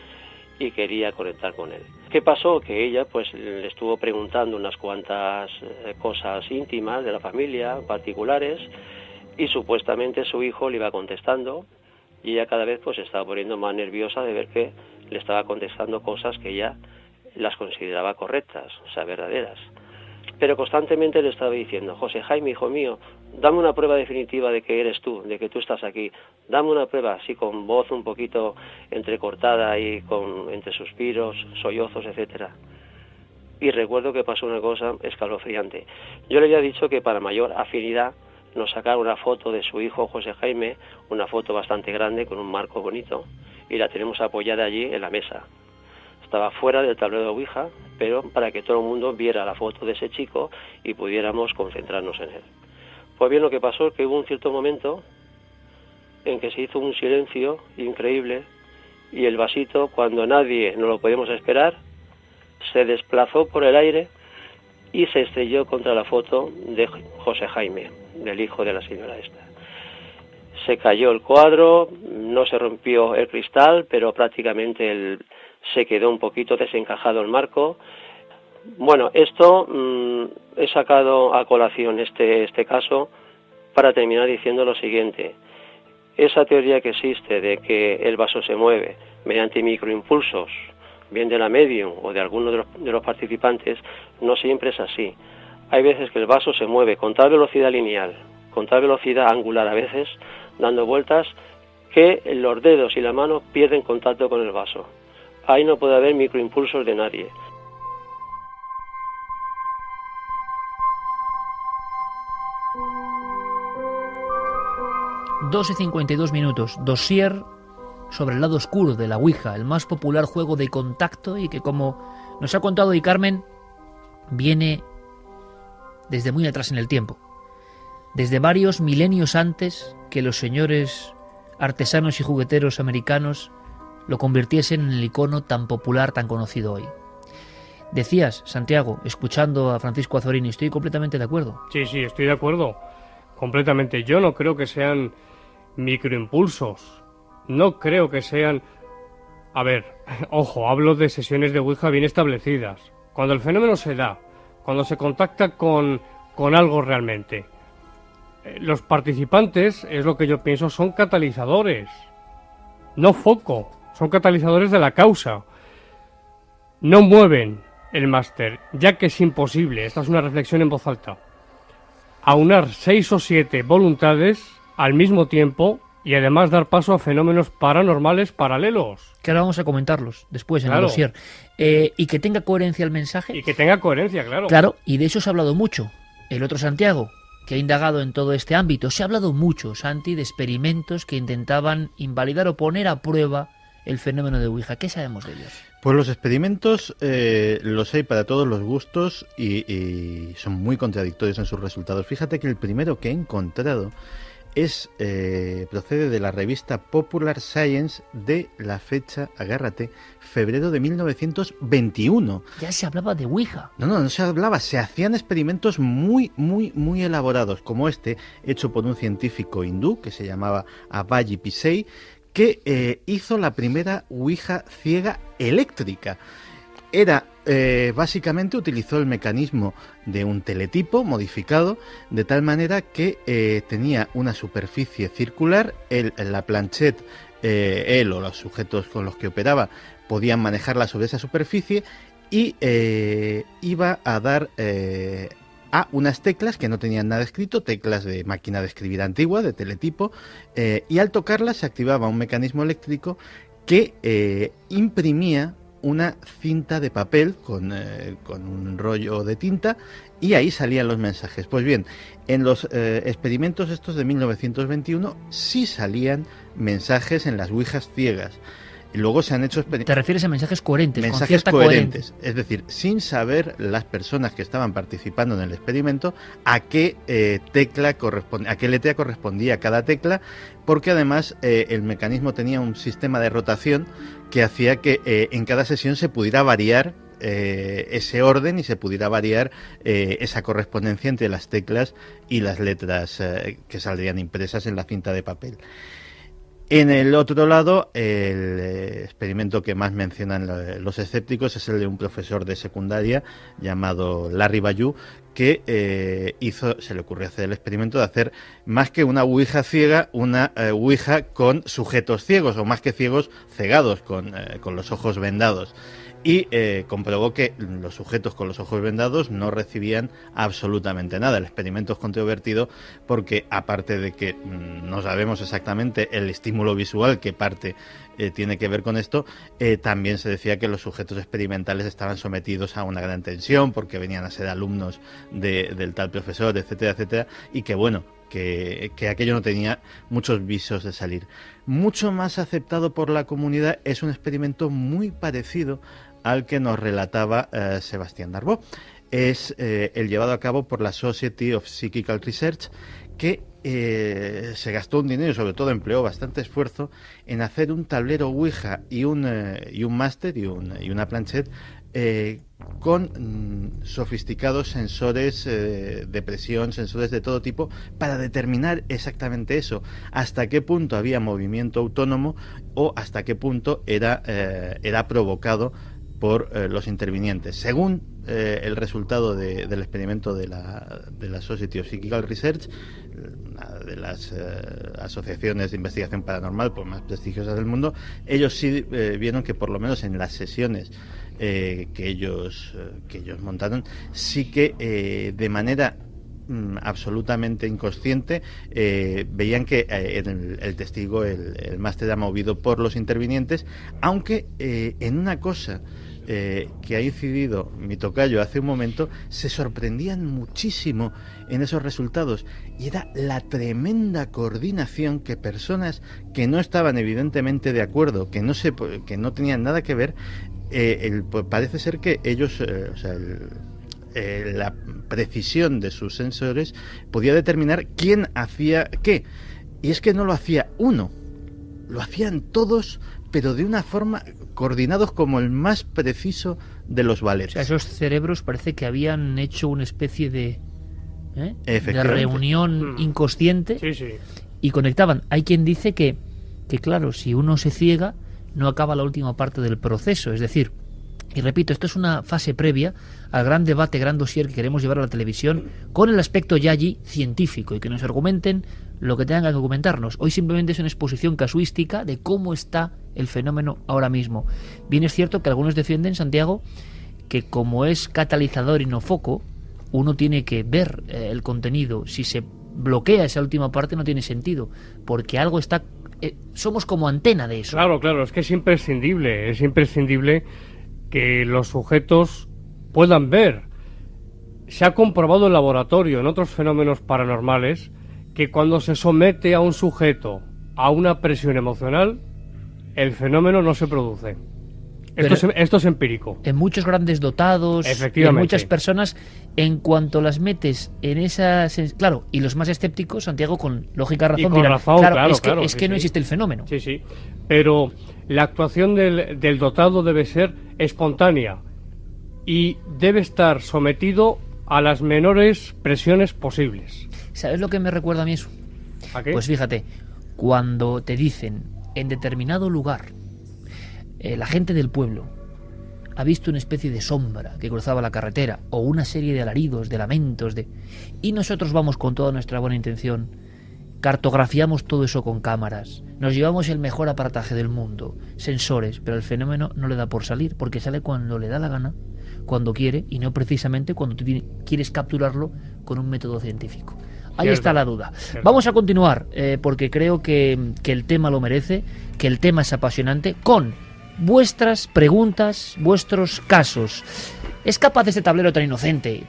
y quería conectar con él. ¿Qué pasó? Que ella pues le estuvo preguntando unas cuantas cosas íntimas de la familia, particulares, y supuestamente su hijo le iba contestando, y ella cada vez pues se estaba poniendo más nerviosa de ver que le estaba contestando cosas que ella las consideraba correctas, o sea, verdaderas. Pero constantemente le estaba diciendo: José Jaime, hijo mío, dame una prueba definitiva de que eres tú, de que tú estás aquí. Dame una prueba, así con voz un poquito entrecortada y entre suspiros, sollozos, etcétera. Y recuerdo que pasó una cosa escalofriante. Yo le había dicho que para mayor afinidad nos sacara una foto de su hijo José Jaime, una foto bastante grande con un marco bonito, y la tenemos apoyada allí en la mesa. Estaba fuera del tablero de Ouija, pero para que todo el mundo viera la foto de ese chico y pudiéramos concentrarnos en él. Pues bien, lo que pasó es que hubo un cierto momento en que se hizo un silencio increíble y el vasito, cuando nadie no lo podíamos esperar, se desplazó por el aire y se estrelló contra la foto de José Jaime, del hijo de la señora esta. Se cayó el cuadro, no se rompió el cristal, pero prácticamente se quedó un poquito desencajado el marco. Bueno, esto he sacado a colación este caso para terminar diciendo lo siguiente. Esa teoría que existe de que el vaso se mueve mediante microimpulsos, bien de la medium o de alguno de los participantes, no siempre es así. Hay veces que el vaso se mueve con tal velocidad lineal, con tal velocidad angular a veces, dando vueltas, que los dedos y la mano pierden contacto con el vaso. Ahí no puede haber microimpulsos de nadie. ...2:52, dossier sobre el lado oscuro de la Ouija, el más popular juego de contacto y que, como nos ha contado hoy Carmen, viene desde muy atrás en el tiempo, desde varios milenios antes que los señores artesanos y jugueteros americanos lo convirtiesen en el icono tan popular, tan conocido hoy. Decías, Santiago, escuchando a Francisco Azorín, y estoy completamente de acuerdo. Sí, estoy de acuerdo, completamente. Yo no creo que sean microimpulsos, no creo que sean... A ver, ojo, hablo de sesiones de Ouija bien establecidas, cuando el fenómeno se da, cuando se contacta con algo realmente. los participantes, es lo que yo pienso, son catalizadores, no foco, son catalizadores de la causa. No mueven el máster, ya que es imposible, esta es una reflexión en voz alta, aunar 6 o 7 voluntades al mismo tiempo y además dar paso a fenómenos paranormales paralelos. Que ahora vamos a comentarlos después en el dossier. Y que tenga coherencia el mensaje. Y que tenga coherencia, claro. Claro, y de eso se ha hablado mucho. El otro Santiago, que ha indagado en todo este ámbito, se ha hablado mucho, Santi, de experimentos que intentaban invalidar o poner a prueba el fenómeno de Ouija. ¿Qué sabemos de ellos? Pues los experimentos los hay para todos los gustos y son muy contradictorios en sus resultados. Fíjate que el primero que he encontrado procede de la revista Popular Science de la fecha, agárrate, febrero de 1921. Ya se hablaba de Ouija. No se hablaba, se hacían experimentos muy elaborados, como este, hecho por un científico hindú que se llamaba Abhay Pisei, que hizo la primera Ouija ciega eléctrica. Básicamente utilizó el mecanismo de un teletipo modificado de tal manera que tenía una superficie circular, la planchette, él o los sujetos con los que operaba podían manejarla sobre esa superficie y iba a dar a unas teclas que no tenían nada escrito, teclas de máquina de escribir antigua, de teletipo, y al tocarlas se activaba un mecanismo eléctrico que imprimía una cinta de papel con un rollo de tinta y ahí salían los mensajes. Pues bien, en los experimentos estos de 1921 sí salían mensajes en las ouijas ciegas. Luego se han hecho experimentos. ¿Te refieres a mensajes coherentes? Mensajes coherentes. Es decir, sin saber las personas que estaban participando en el experimento a qué a qué letra correspondía cada tecla, porque además el mecanismo tenía un sistema de rotación que hacía que en cada sesión se pudiera variar ese orden y se pudiera variar esa correspondencia entre las teclas y las letras que saldrían impresas en la cinta de papel. En el otro lado, el experimento que más mencionan los escépticos es el de un profesor de secundaria llamado Larry Bayou, que se le ocurrió hacer el experimento de hacer más que una ouija ciega, una ouija con sujetos ciegos, o más que ciegos, cegados, con los ojos vendados. Y comprobó que los sujetos con los ojos vendados no recibían absolutamente nada. El experimento es controvertido porque, aparte de que no sabemos exactamente el estímulo visual que parte tiene que ver con esto, también se decía que los sujetos experimentales estaban sometidos a una gran tensión porque venían a ser alumnos del tal profesor, etcétera, etcétera, y que bueno, que aquello no tenía muchos visos de salir. Mucho más aceptado por la comunidad es un experimento muy parecido al que nos relataba Sebastián Darboux. Es el llevado a cabo por la Society of Psychical Research, que se gastó un dinero y sobre todo empleó bastante esfuerzo en hacer un tablero Ouija y un máster y una planchette con sofisticados sensores de presión, sensores de todo tipo, para determinar exactamente eso, hasta qué punto había movimiento autónomo o hasta qué punto era provocado por los intervinientes. Según el resultado del experimento de la Society of Psychical Research, una de las asociaciones de investigación paranormal pues, más prestigiosas del mundo, ellos sí vieron que por lo menos en las sesiones que ellos montaron, sí que de manera absolutamente inconsciente veían que el testigo, el máster, era movido por los intervinientes, aunque en una cosa que ha incidido mi tocayo hace un momento, se sorprendían muchísimo en esos resultados, y era la tremenda coordinación que personas que no estaban evidentemente de acuerdo, que no tenían nada que ver, parece ser que ellos, la precisión de sus sensores podía determinar quién hacía qué, y es que no lo hacía uno, lo hacían todos, pero de una forma coordinados como el más preciso de los valetes. O sea, esos cerebros parece que habían hecho una especie de reunión inconsciente, sí. Y conectaban. Hay quien dice que claro, si uno se ciega, no acaba la última parte del proceso. Es decir, Y repito, esto es una fase previa al gran debate, gran dossier que queremos llevar a la televisión con el aspecto ya allí científico y que nos argumenten lo que tengan que argumentarnos. Hoy simplemente es una exposición casuística de cómo está el fenómeno ahora mismo. Bien es cierto que algunos defienden, Santiago, que como es catalizador y no foco, uno tiene que ver el contenido. Si se bloquea esa última parte no tiene sentido, porque algo está... somos como antena de eso. Claro, es que es imprescindible que los sujetos puedan ver. Se ha comprobado en laboratorio, en otros fenómenos paranormales, que cuando se somete a un sujeto a una presión emocional, el fenómeno no se produce. Esto es empírico. En muchos grandes dotados, en muchas personas, en cuanto las metes en esa... Claro, y los más escépticos, Santiago, con lógica razón, dirán, es que no existe el fenómeno. Sí, pero la actuación del dotado debe ser espontánea y debe estar sometido a las menores presiones posibles. ¿Sabes lo que me recuerda a mí eso? ¿A qué? Pues fíjate, cuando te dicen en determinado lugar la gente del pueblo ha visto una especie de sombra que cruzaba la carretera o una serie de alaridos, de lamentos, y nosotros vamos con toda nuestra buena intención, cartografiamos todo eso con cámaras, nos llevamos el mejor aparataje del mundo, sensores, pero el fenómeno no le da por salir, porque sale cuando le da la gana, cuando quiere, y no precisamente cuando tú quieres capturarlo con un método científico. Ahí está la duda. Vamos a continuar, porque creo que el tema lo merece, que el tema es apasionante, con vuestras preguntas, vuestros casos. ¿Es capaz este tablero tan inocente?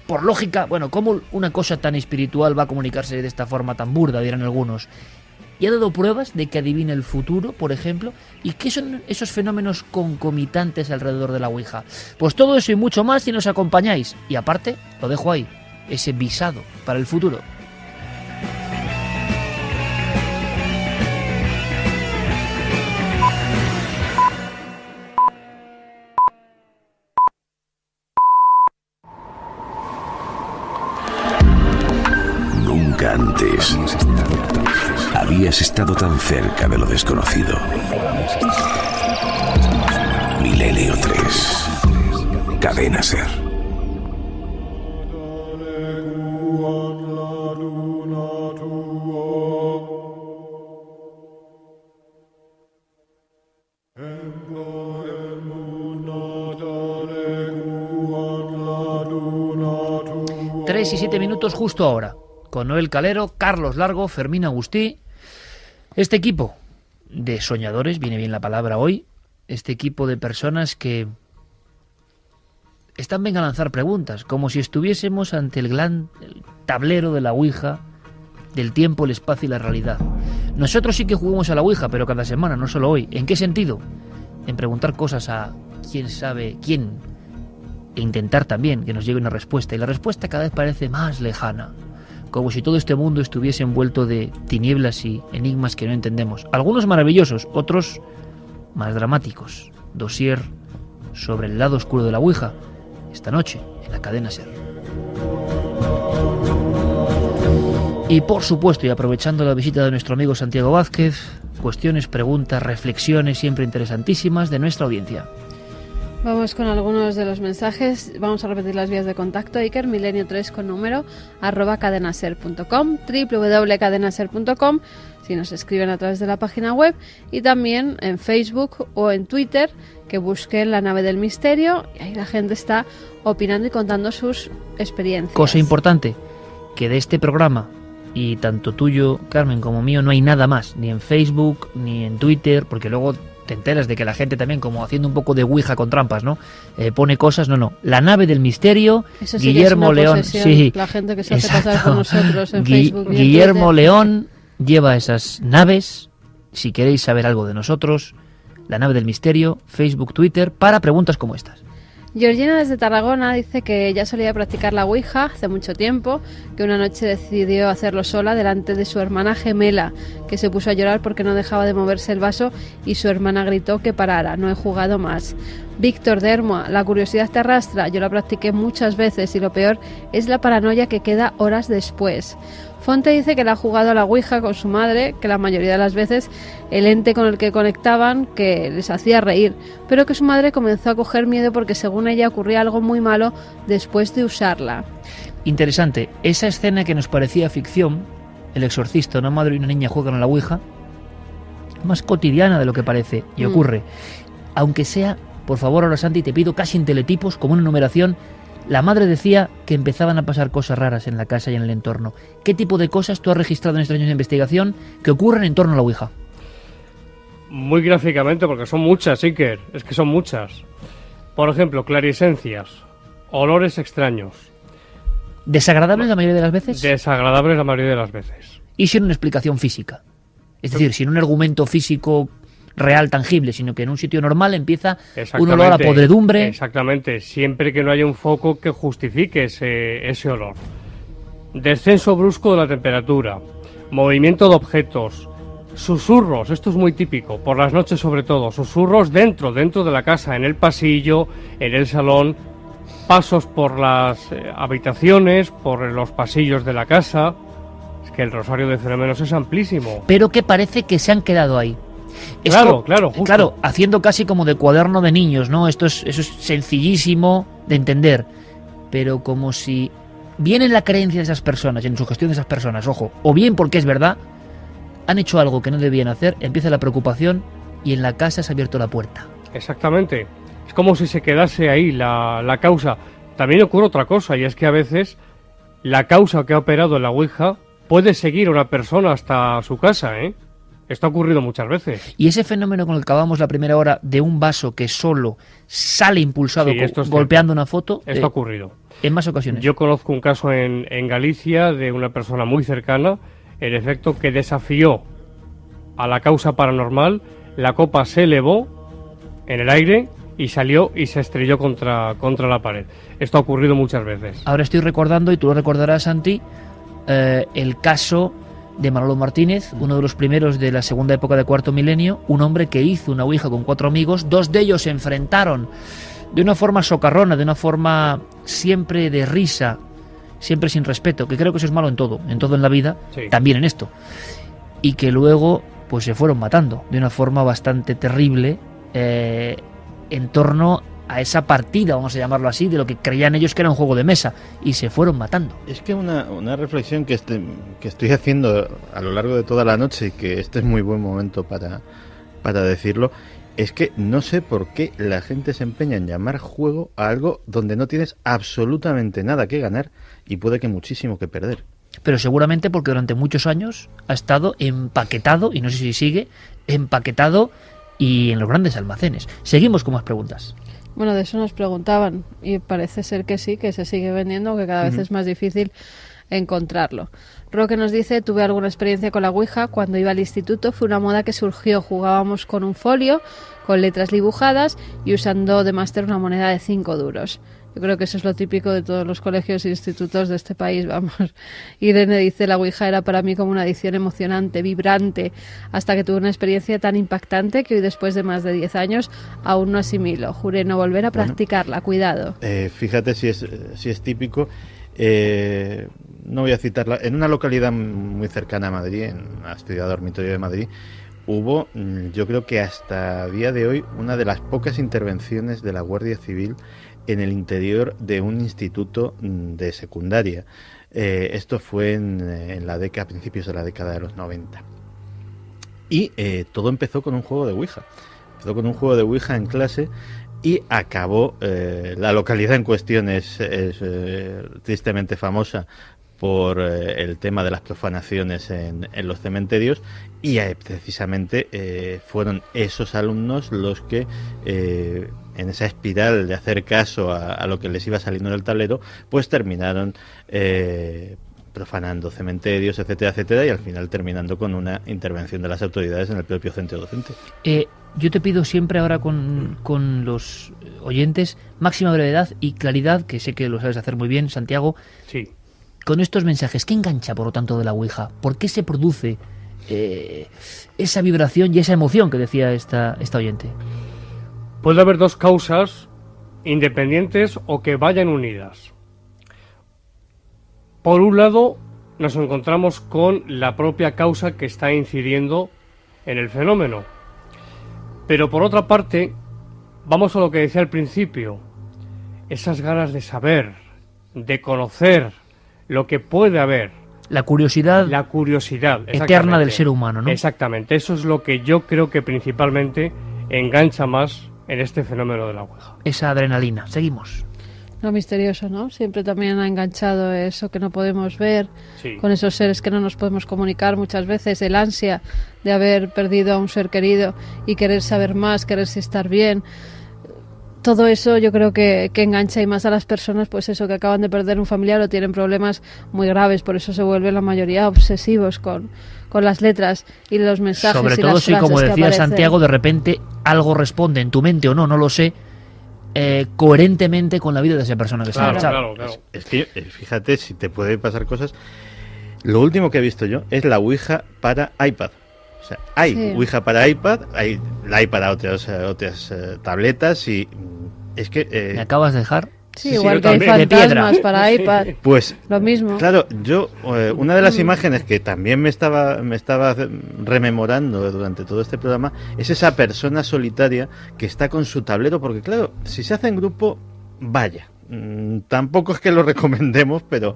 Por lógica, bueno, ¿cómo una cosa tan espiritual va a comunicarse de esta forma tan burda, dirán algunos? ¿Y ha dado pruebas de que adivina el futuro, por ejemplo? ¿Y qué son esos fenómenos concomitantes alrededor de la Ouija? Pues todo eso y mucho más si nos acompañáis. Y aparte, lo dejo ahí, ese visado para el futuro. Nunca antes habías estado tan cerca de lo desconocido. Milenio 3. Cadena Ser. Tres y 7 minutos justo ahora, con Noel Calero, Carlos Largo, Fermín Agustí, este equipo de soñadores, viene bien la palabra hoy, este equipo de personas que están venga a lanzar preguntas, como si estuviésemos ante el gran tablero de la Ouija, del tiempo, el espacio y la realidad. Nosotros sí que jugamos a la Ouija, pero cada semana, no solo hoy. ¿En qué sentido? En preguntar cosas a quién sabe quién, e intentar también que nos llegue una respuesta, y la respuesta cada vez parece más lejana, como si todo este mundo estuviese envuelto de tinieblas y enigmas que no entendemos. Algunos maravillosos, otros más dramáticos. Dossier sobre el lado oscuro de la Ouija, esta noche en la cadena SER. Y por supuesto, y aprovechando la visita de nuestro amigo Santiago Vázquez, cuestiones, preguntas, reflexiones siempre interesantísimas de nuestra audiencia. Vamos con algunos de los mensajes. Vamos a repetir las vías de contacto. Iker, milenio3 con número, @cadenaser.com, www.cadenaser.com, si nos escriben a través de la página web, y también en Facebook o en Twitter, que busquen La Nave del Misterio, y ahí la gente está opinando y contando sus experiencias. Cosa importante, que de este programa, y tanto tuyo, Carmen, como mío, no hay nada más, ni en Facebook, ni en Twitter, porque luego te enteras de que la gente también, como haciendo un poco de Ouija con trampas, ¿no? Pone cosas, no. La Nave del Misterio, eso sí, Guillermo León, sí, la gente que se hace pasar por nosotros en Facebook. Guillermo León lleva esas naves, si queréis saber algo de nosotros, La Nave del Misterio, Facebook, Twitter, para preguntas como estas. Georgina desde Tarragona dice que ya solía practicar la Ouija hace mucho tiempo, que una noche decidió hacerlo sola delante de su hermana gemela, que se puso a llorar porque no dejaba de moverse el vaso y su hermana gritó que parara. No he jugado más. Víctor de Hermoa, la curiosidad te arrastra. Yo la practiqué muchas veces y lo peor es la paranoia que queda horas después. Fonte dice que le ha jugado a la Ouija con su madre, que la mayoría de las veces el ente con el que conectaban que les hacía reír, pero que su madre comenzó a coger miedo porque según ella ocurría algo muy malo después de usarla. Interesante, esa escena que nos parecía ficción, el exorcista, una madre y una niña juegan a la Ouija, más cotidiana de lo que parece, y ocurre. Aunque sea, por favor, ahora Santi, te pido casi en teletipos, como una numeración. La madre decía que empezaban a pasar cosas raras en la casa y en el entorno. ¿Qué tipo de cosas tú has registrado en estos años de investigación que ocurren en torno a la Ouija? Muy gráficamente, porque son muchas, Iker, es que son muchas. Por ejemplo, clarisencias, olores extraños. ¿Desagradables la mayoría de las veces? Desagradables la mayoría de las veces. Y sin una explicación física. Es decir, sin un argumento físico real, tangible, sino que en un sitio normal empieza un olor a podredumbre. Exactamente, siempre que no haya un foco que justifique ese olor. Descenso brusco de la temperatura, movimiento de objetos, susurros, esto es muy típico, por las noches sobre todo, susurros dentro de la casa, en el pasillo, en el salón, pasos por las habitaciones, por los pasillos de la casa. Es que el rosario de fenómenos es amplísimo. Pero que parece que se han quedado ahí. Claro, justo. Claro, haciendo casi como de cuaderno de niños, ¿no? Eso es sencillísimo de entender, pero como si bien en la creencia de esas personas, en su gestión de esas personas, ojo, o bien porque es verdad, han hecho algo que no debían hacer, empieza la preocupación y en la casa se ha abierto la puerta. Exactamente. Es como si se quedase ahí la causa. También ocurre otra cosa, y es que a veces la causa que ha operado en la Ouija puede seguir a una persona hasta su casa, ¿eh? Esto ha ocurrido muchas veces. Y ese fenómeno con el que acabamos la primera hora de un vaso que solo sale impulsado golpeando una foto... Esto ha ocurrido. En más ocasiones. Yo conozco un caso en Galicia de una persona muy cercana, en efecto, que desafió a la causa paranormal, la copa se elevó en el aire y salió y se estrelló contra la pared. Esto ha ocurrido muchas veces. Ahora estoy recordando, y tú lo recordarás, Santi, el caso de Manolo Martínez, uno de los primeros de la segunda época de Cuarto Milenio, un hombre que hizo una Ouija con 4 amigos, 2 de ellos se enfrentaron de una forma socarrona, de una forma siempre de risa, siempre sin respeto, que creo que eso es malo en todo en la vida, sí. También en esto, y que luego pues se fueron matando de una forma bastante terrible en torno a esa partida, vamos a llamarlo así, de lo que creían ellos que era un juego de mesa, y se fueron matando. Es que una reflexión que estoy haciendo a lo largo de toda la noche, y que este es muy buen momento para decirlo, es que no sé por qué la gente se empeña en llamar juego a algo donde no tienes absolutamente nada que ganar y puede que muchísimo que perder. Pero seguramente porque durante muchos años ha estado empaquetado, y no sé si sigue, empaquetado y en los grandes almacenes. Seguimos con más preguntas. Bueno, de eso nos preguntaban y parece ser que sí, que se sigue vendiendo, que cada vez es más difícil encontrarlo. Roque nos dice: tuve alguna experiencia con la Ouija cuando iba al instituto, fue una moda que surgió, jugábamos con un folio, con letras dibujadas y usando de máster una moneda de 5 duros. Yo creo que eso es lo típico de todos los colegios e institutos de este país, vamos. Irene dice: la Ouija era para mí como una adicción emocionante, vibrante, hasta que tuve una experiencia tan impactante que hoy, después de más de 10 años, aún no asimilo. Juré no volver a practicarla, cuidado. Fíjate si es típico. No voy a citarla. En una localidad muy cercana a Madrid, en la ciudad dormitorio de Madrid, hubo, yo creo que hasta día de hoy, una de las pocas intervenciones de la Guardia Civil en el interior de un instituto de secundaria. Esto fue en la década, a principios de la década de los 90. Y todo empezó con un juego de Ouija. Empezó con un juego de Ouija en clase y acabó, la localidad en cuestión es tristemente famosa por el tema de las profanaciones en los cementerios, y precisamente fueron esos alumnos los que en esa espiral de hacer caso a lo que les iba saliendo en el tablero, pues terminaron profanando cementerios, etcétera, etcétera, y al final terminando con una intervención de las autoridades en el propio centro docente. Yo te pido siempre ahora con los oyentes máxima brevedad y claridad, que sé que lo sabes hacer muy bien, Santiago. Sí. Con estos mensajes, ¿qué engancha, por lo tanto, de la Ouija? ¿Por qué se produce esa vibración y esa emoción que decía esta oyente? Puede haber 2 causas independientes o que vayan unidas. Por un lado, nos encontramos con la propia causa que está incidiendo en el fenómeno. Pero por otra parte, vamos a lo que decía al principio, esas ganas de saber, de conocer lo que puede haber. La curiosidad eterna del ser humano, ¿no? Exactamente, eso es lo que yo creo que principalmente engancha más en este fenómeno de la Ouija. Esa adrenalina. Seguimos. Lo misterioso, ¿no? Siempre también ha enganchado eso que no podemos ver, sí, con esos seres que no nos podemos comunicar muchas veces, el ansia de haber perdido a un ser querido y querer saber más, quererse estar bien. Todo eso yo creo que engancha y más a las personas, pues eso, que acaban de perder un familiar o tienen problemas muy graves, por eso se vuelven la mayoría obsesivos con las letras y los mensajes. Sobre y todo las si, como frases que decía aparecen. Santiago, de repente algo responde en tu mente o no, no lo sé, coherentemente con la vida de esa persona que está marchada. Claro. Es que, fíjate, si te puede pasar cosas. Lo último que he visto yo es la Ouija para iPad. O sea, hay Sí. Ouija para iPad, hay la iPad para otras tabletas y es que... ¿Me acabas de dejar? Sí, igual que hay fantasmas para iPad. Pues lo mismo. Claro, yo una de las imágenes que también me estaba rememorando durante todo este programa es esa persona solitaria que está con su tablero, porque claro, si se hace en grupo, vaya. Tampoco es que lo recomendemos, pero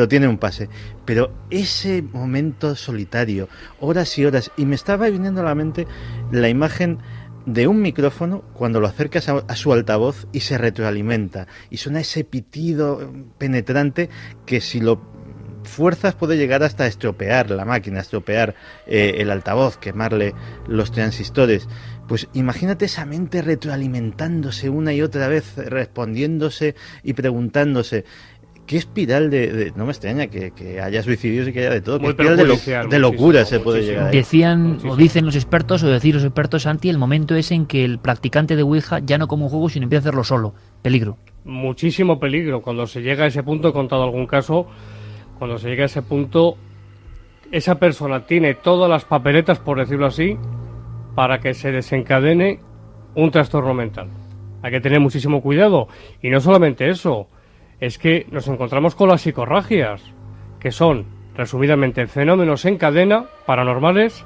tiene un pase. Pero ese momento solitario, horas y horas, y me estaba viniendo a la mente la imagen de un micrófono cuando lo acercas a su altavoz y se retroalimenta y suena ese pitido penetrante que si lo fuerzas puede llegar hasta estropear la máquina, estropear el altavoz, quemarle los transistores. Pues imagínate esa mente retroalimentándose una y otra vez, respondiéndose y preguntándose. ¿Qué espiral no me extraña que haya suicidios y que haya de todo? ¿Qué espiral de locura se puede llegar a ir? Decían, o dicen los expertos, o decir los expertos, Santi, el momento es en que el practicante de Ouija ya no como un juego, sino empieza a hacerlo solo. Peligro. Muchísimo peligro. Cuando se llega a ese punto, he contado algún caso, cuando se llega a ese punto, esa persona tiene todas las papeletas, por decirlo así, para que se desencadene un trastorno mental. Hay que tener muchísimo cuidado. Y no solamente eso, es que nos encontramos con las psicorragias, que son, resumidamente, fenómenos en cadena paranormales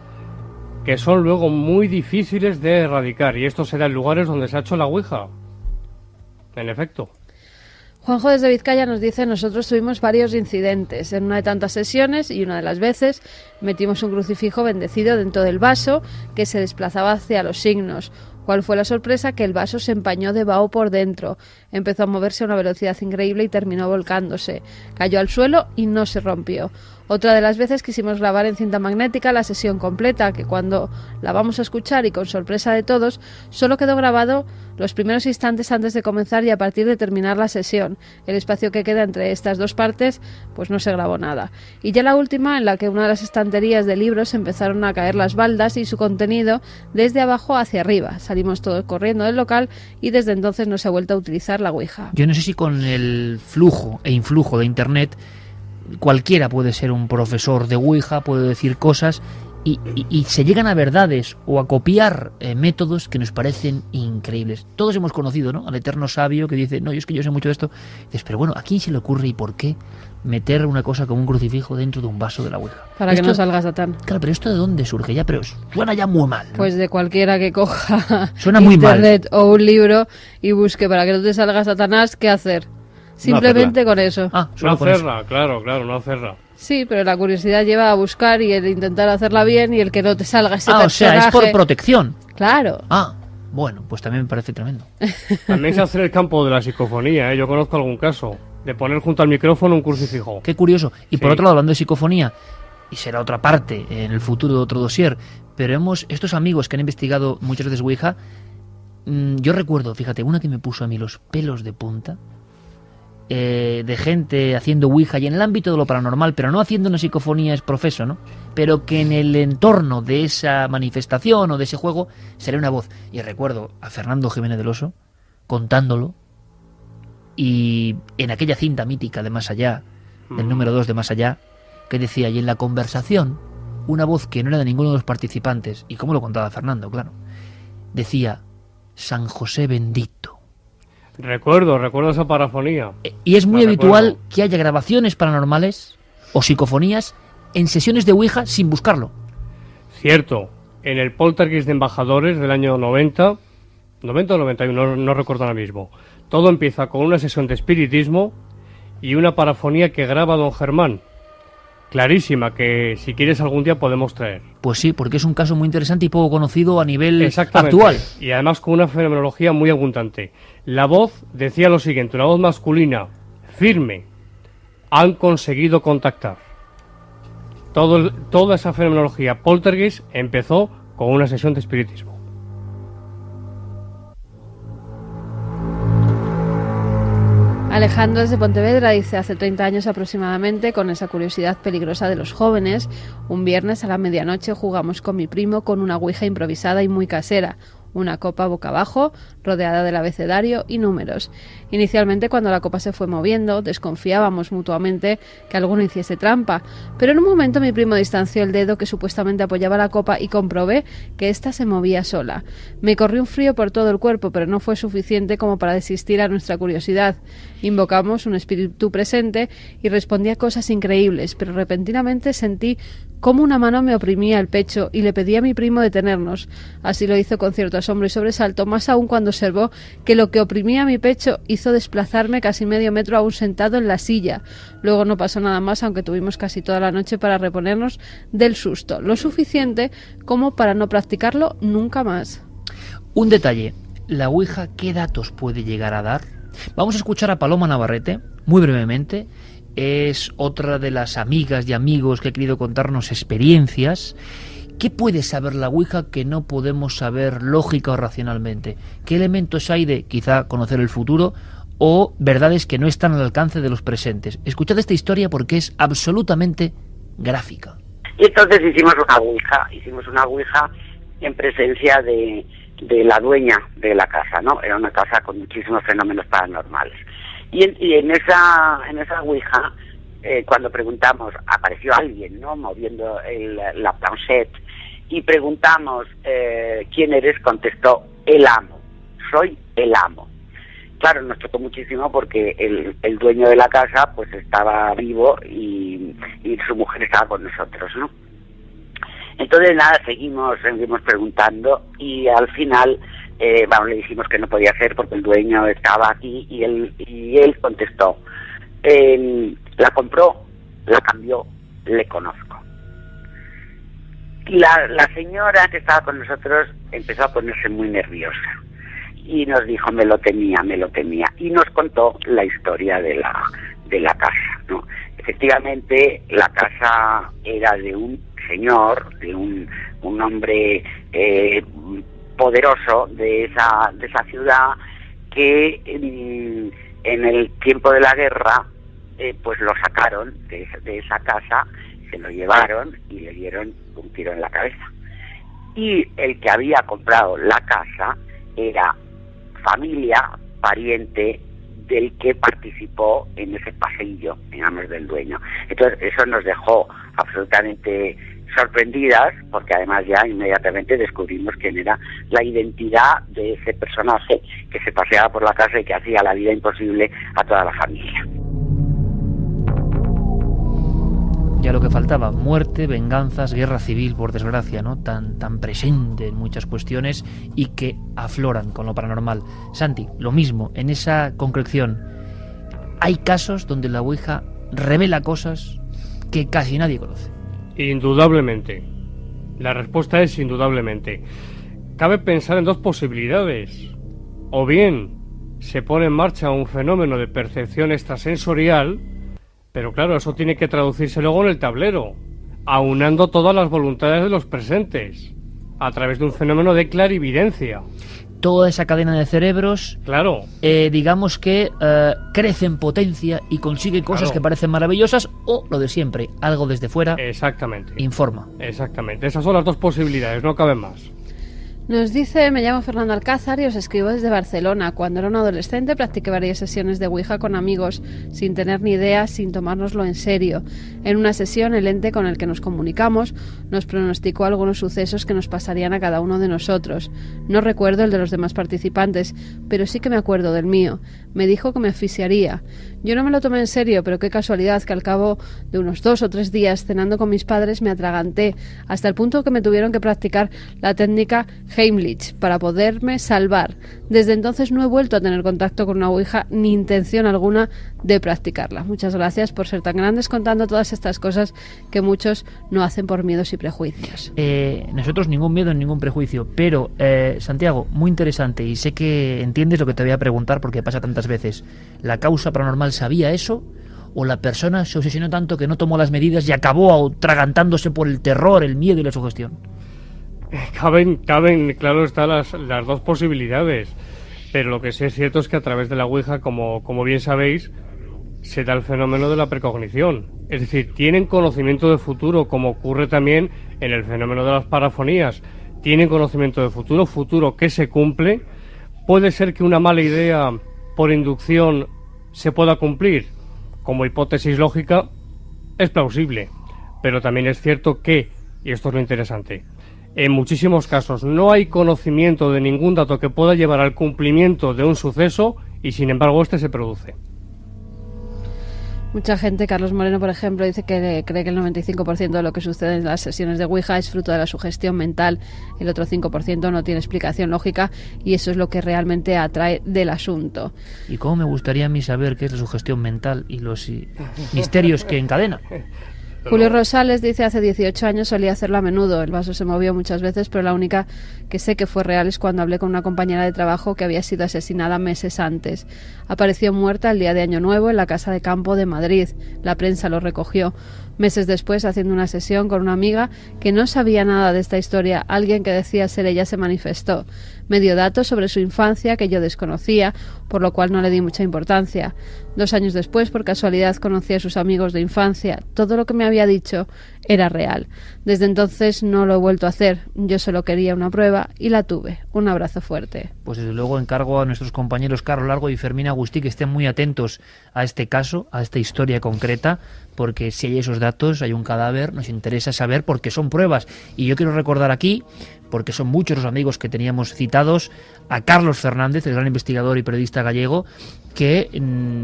que son luego muy difíciles de erradicar. Y esto se da en lugares donde se ha hecho la Ouija. En efecto. Juanjo desde Vizcaya nos dice: nosotros tuvimos varios incidentes en una de tantas sesiones y una de las veces metimos un crucifijo bendecido dentro del vaso que se desplazaba hacia los signos. ¿Cuál fue la sorpresa? Que el vaso se empañó de vaho por dentro. Empezó a moverse a una velocidad increíble y terminó volcándose. Cayó al suelo y no se rompió. Otra de las veces quisimos grabar en cinta magnética la sesión completa, que cuando la vamos a escuchar y con sorpresa de todos, solo quedó grabado los primeros instantes antes de comenzar y a partir de terminar la sesión. El espacio que queda entre estas dos partes, pues no se grabó nada. Y ya la última, en la que una de las estanterías de libros empezaron a caer las baldas y su contenido desde abajo hacia arriba. Salimos todos corriendo del local y desde entonces no se ha vuelto a utilizar la Ouija. Yo no sé si con el flujo e influjo de Internet cualquiera puede ser un profesor de Ouija, puede decir cosas y se llegan a verdades o a copiar métodos que nos parecen increíbles. Todos hemos conocido, ¿no?, al eterno sabio que dice: no, es que yo sé mucho de esto. Dices, pero bueno, ¿a quién se le ocurre y por qué meter una cosa como un crucifijo dentro de un vaso de la Ouija? Para que no salga Satán. Claro, pero ¿esto de dónde surge? Ya, pero suena ya muy mal, ¿no? Pues de cualquiera que coja suena muy Internet o un libro y busque para que no te salga Satanás, ¿qué hacer? Simplemente con eso. No hacerla, claro, no hacerla. Sí, pero la curiosidad lleva a buscar y el intentar hacerla bien y el que no te salga ese personaje. O sea, es por protección. Claro. Bueno, pues también me parece tremendo. También se hace el campo de la psicofonía, ¿eh? Yo conozco algún caso de poner junto al micrófono un crucifijo. Qué curioso. Y por Sí. otro lado, hablando de psicofonía, y será otra parte en el futuro de otro dossier, pero estos amigos que han investigado muchas veces Ouija, yo recuerdo, fíjate, una que me puso a mí los pelos de punta, de gente haciendo Ouija y en el ámbito de lo paranormal, pero no haciendo una psicofonía es profeso, ¿no? Pero que en el entorno de esa manifestación o de ese juego sale una voz. Y recuerdo a Fernando Jiménez del Oso contándolo, y en aquella cinta mítica de Más Allá, del número 2 de Más Allá, que decía, y en la conversación, una voz que no era de ninguno de los participantes, y como lo contaba Fernando, claro, decía: San José bendito. Recuerdo esa parafonía. Y es muy habitual que haya grabaciones paranormales o psicofonías en sesiones de Ouija sin buscarlo. Cierto, en el Poltergeist de Embajadores del año 90 o 91, no recuerdo ahora mismo, todo empieza con una sesión de espiritismo y una parafonía que graba don Germán. Clarísima, que si quieres algún día podemos traer. Pues sí, porque es un caso muy interesante y poco conocido a nivel Exactamente. actual. Y además con una fenomenología muy abundante. La voz decía lo siguiente, una voz masculina, firme. Han conseguido contactar. Toda esa fenomenología poltergeist empezó con una sesión de espiritismo. Alejandro desde Pontevedra dice: hace 30 años aproximadamente, con esa curiosidad peligrosa de los jóvenes, un viernes a la medianoche jugamos con mi primo con una ouija improvisada y muy casera, una copa boca abajo, rodeada del abecedario y números. Inicialmente, cuando la copa se fue moviendo, desconfiábamos mutuamente que alguno hiciese trampa, pero en un momento mi primo distanció el dedo que supuestamente apoyaba la copa y comprobé que ésta se movía sola. Me corrió un frío por todo el cuerpo, pero no fue suficiente como para desistir a nuestra curiosidad. Invocamos un espíritu presente y respondía cosas increíbles, pero repentinamente sentí cómo una mano me oprimía el pecho y le pedí a mi primo detenernos. Así lo hizo con cierto asombro y sobresalto, más aún cuando observó que lo que oprimía mi pecho hizo desplazarme casi medio metro aún sentado en la silla. Luego no pasó nada más, aunque tuvimos casi toda la noche para reponernos del susto, lo suficiente como para no practicarlo nunca más. Un detalle, ¿la Ouija qué datos puede llegar a dar? Vamos a escuchar a Paloma Navarrete, muy brevemente. Es otra de las amigas y amigos que ha querido contarnos experiencias. ¿Qué puede saber la Ouija que no podemos saber lógica o racionalmente? ¿Qué elementos hay de, quizá, conocer el futuro o verdades que no están al alcance de los presentes? Escuchad esta historia porque es absolutamente gráfica. Y entonces hicimos una Ouija en presencia de la dueña de la casa, ¿no? Era una casa con muchísimos fenómenos paranormales. Y en esa Ouija, cuando preguntamos, apareció alguien, ¿no?, moviendo la planchette, y preguntamos, ¿quién eres?, contestó, el amo, soy el amo. Claro, nos tocó muchísimo porque el dueño de la casa pues estaba vivo y su mujer estaba con nosotros, ¿no? Entonces nada, seguimos preguntando y al final le dijimos que no podía ser porque el dueño estaba aquí y él contestó, la compró, la cambió, le conozco. Y la señora que estaba con nosotros empezó a ponerse muy nerviosa y nos dijo, me lo temía, y nos contó la historia de la casa, ¿no? Efectivamente, la casa era de un señor, de un hombre poderoso de esa ciudad que en el tiempo de la guerra pues lo sacaron de esa casa, se lo llevaron y le dieron un tiro en la cabeza. Y el que había comprado la casa era familia, pariente del que participó en ese paseillo, digamos, del dueño. Entonces eso nos dejó absolutamente sorprendidas, porque además ya inmediatamente descubrimos quién era la identidad de ese personaje que se paseaba por la casa y que hacía la vida imposible a toda la familia. Ya lo que faltaba, muerte, venganzas, guerra civil, por desgracia, ¿no? Tan presente en muchas cuestiones y que afloran con lo paranormal. Santi, lo mismo, en esa concreción, hay casos donde la Ouija revela cosas que casi nadie conoce. Indudablemente. La respuesta es indudablemente. Cabe pensar en dos posibilidades. O bien se pone en marcha un fenómeno de percepción extrasensorial, pero claro, eso tiene que traducirse luego en el tablero, aunando todas las voluntades de los presentes, a través de un fenómeno de clarividencia. Toda esa cadena de cerebros, claro, digamos que crece en potencia y consigue cosas que parecen maravillosas, o lo de siempre, algo desde fuera. Exactamente. Informa. Exactamente. Esas son las dos posibilidades, no caben más. Nos dice, me llamo Fernando Alcázar y os escribo desde Barcelona. Cuando era un adolescente practiqué varias sesiones de Ouija con amigos, sin tener ni idea, sin tomárnoslo en serio. En una sesión, el ente con el que nos comunicamos nos pronosticó algunos sucesos que nos pasarían a cada uno de nosotros. No recuerdo el de los demás participantes, pero sí que me acuerdo del mío. Me dijo que me asfixiaría. Yo no me lo tomé en serio, pero qué casualidad que al cabo de unos 2 o 3 días cenando con mis padres me atraganté, hasta el punto que me tuvieron que practicar la técnica Heimlich para poderme salvar. Desde entonces no he vuelto a tener contacto con una Ouija ni intención alguna de practicarla. Muchas gracias por ser tan grandes contando todas estas cosas que muchos no hacen por miedos y prejuicios. Nosotros ningún miedo, ningún prejuicio, pero Santiago, muy interesante, y sé que entiendes lo que te voy a preguntar porque pasa tantas veces. ¿La causa paranormal sabía eso? ¿O la persona se obsesionó tanto que no tomó las medidas y acabó atragantándose por el terror, el miedo y la sugestión? Caben, claro, están las dos posibilidades, pero lo que sí es cierto es que a través de la Ouija, como bien sabéis, se da el fenómeno de la precognición. Es decir, tienen conocimiento de futuro, como ocurre también en el fenómeno de las parafonías. Tienen conocimiento de futuro que se cumple. Puede ser que una mala idea por inducción se pueda cumplir. Como hipótesis lógica, es plausible, pero también es cierto que, y esto es lo interesante, en muchísimos casos no hay conocimiento de ningún dato que pueda llevar al cumplimiento de un suceso y sin embargo este se produce. Mucha gente, Carlos Moreno por ejemplo, dice que cree que el 95% de lo que sucede en las sesiones de Ouija es fruto de la sugestión mental, el otro 5% no tiene explicación lógica y eso es lo que realmente atrae del asunto. Y cómo me gustaría a mí saber qué es la sugestión mental y los misterios que encadena. Julio Rosales dice, hace 18 años solía hacerlo a menudo, el vaso se movió muchas veces, pero la única que sé que fue real es cuando hablé con una compañera de trabajo que había sido asesinada meses antes. Apareció muerta el día de Año Nuevo en la casa de campo de Madrid, la prensa lo recogió. Meses después, haciendo una sesión con una amiga que no sabía nada de esta historia, alguien que decía ser ella se manifestó. Me dio datos sobre su infancia que yo desconocía, por lo cual no le di mucha importancia. 2 años después, por casualidad, conocí a sus amigos de infancia. Todo lo que me había dicho era real. Desde entonces no lo he vuelto a hacer. Yo solo quería una prueba y la tuve. Un abrazo fuerte. Pues desde luego encargo a nuestros compañeros Carlos Largo y Fermín Agustí que estén muy atentos a este caso, a esta historia concreta, porque si hay esos datos, hay un cadáver, nos interesa saber porque son pruebas. Y yo quiero recordar aquí, porque son muchos los amigos que teníamos citados, a Carlos Fernández, el gran investigador y periodista gallego, que,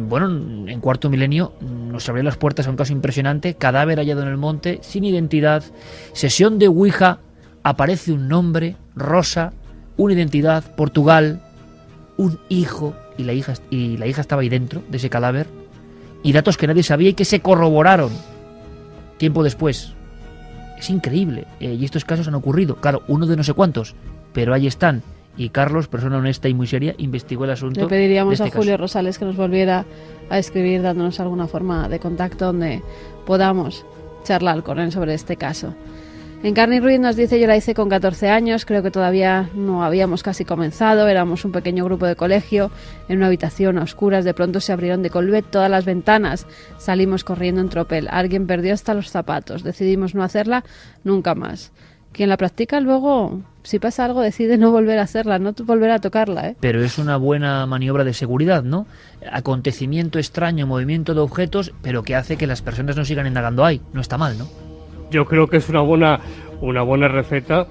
bueno, en Cuarto Milenio nos abrió las puertas a un caso impresionante, cadáver hallado en el monte, sin identidad, sesión de Ouija, aparece un nombre, Rosa, una identidad, Portugal, un hijo, y la hija estaba ahí dentro de ese cadáver, y datos que nadie sabía y que se corroboraron tiempo después. Es increíble, y estos casos han ocurrido, claro, uno de no sé cuántos, pero ahí están. Y Carlos, persona honesta y muy seria, investigó el asunto. Le pediríamos de este a Julio caso. Rosales que nos volviera a escribir dándonos alguna forma de contacto donde podamos charlar con él sobre este caso. Encarni Ruiz nos dice, yo la hice con 14 años, creo que todavía no habíamos casi comenzado, éramos un pequeño grupo de colegio, en una habitación a oscuras, de pronto se abrieron de Colbet todas las ventanas, salimos corriendo en tropel, alguien perdió hasta los zapatos, decidimos no hacerla nunca más. Quien la practica luego, si pasa algo, decide no volver a hacerla, no volver a tocarla, ¿eh? Pero es una buena maniobra de seguridad, ¿no? Acontecimiento extraño, movimiento de objetos, pero que hace que las personas no sigan indagando ahí. No está mal, ¿no? Yo creo que es una buena receta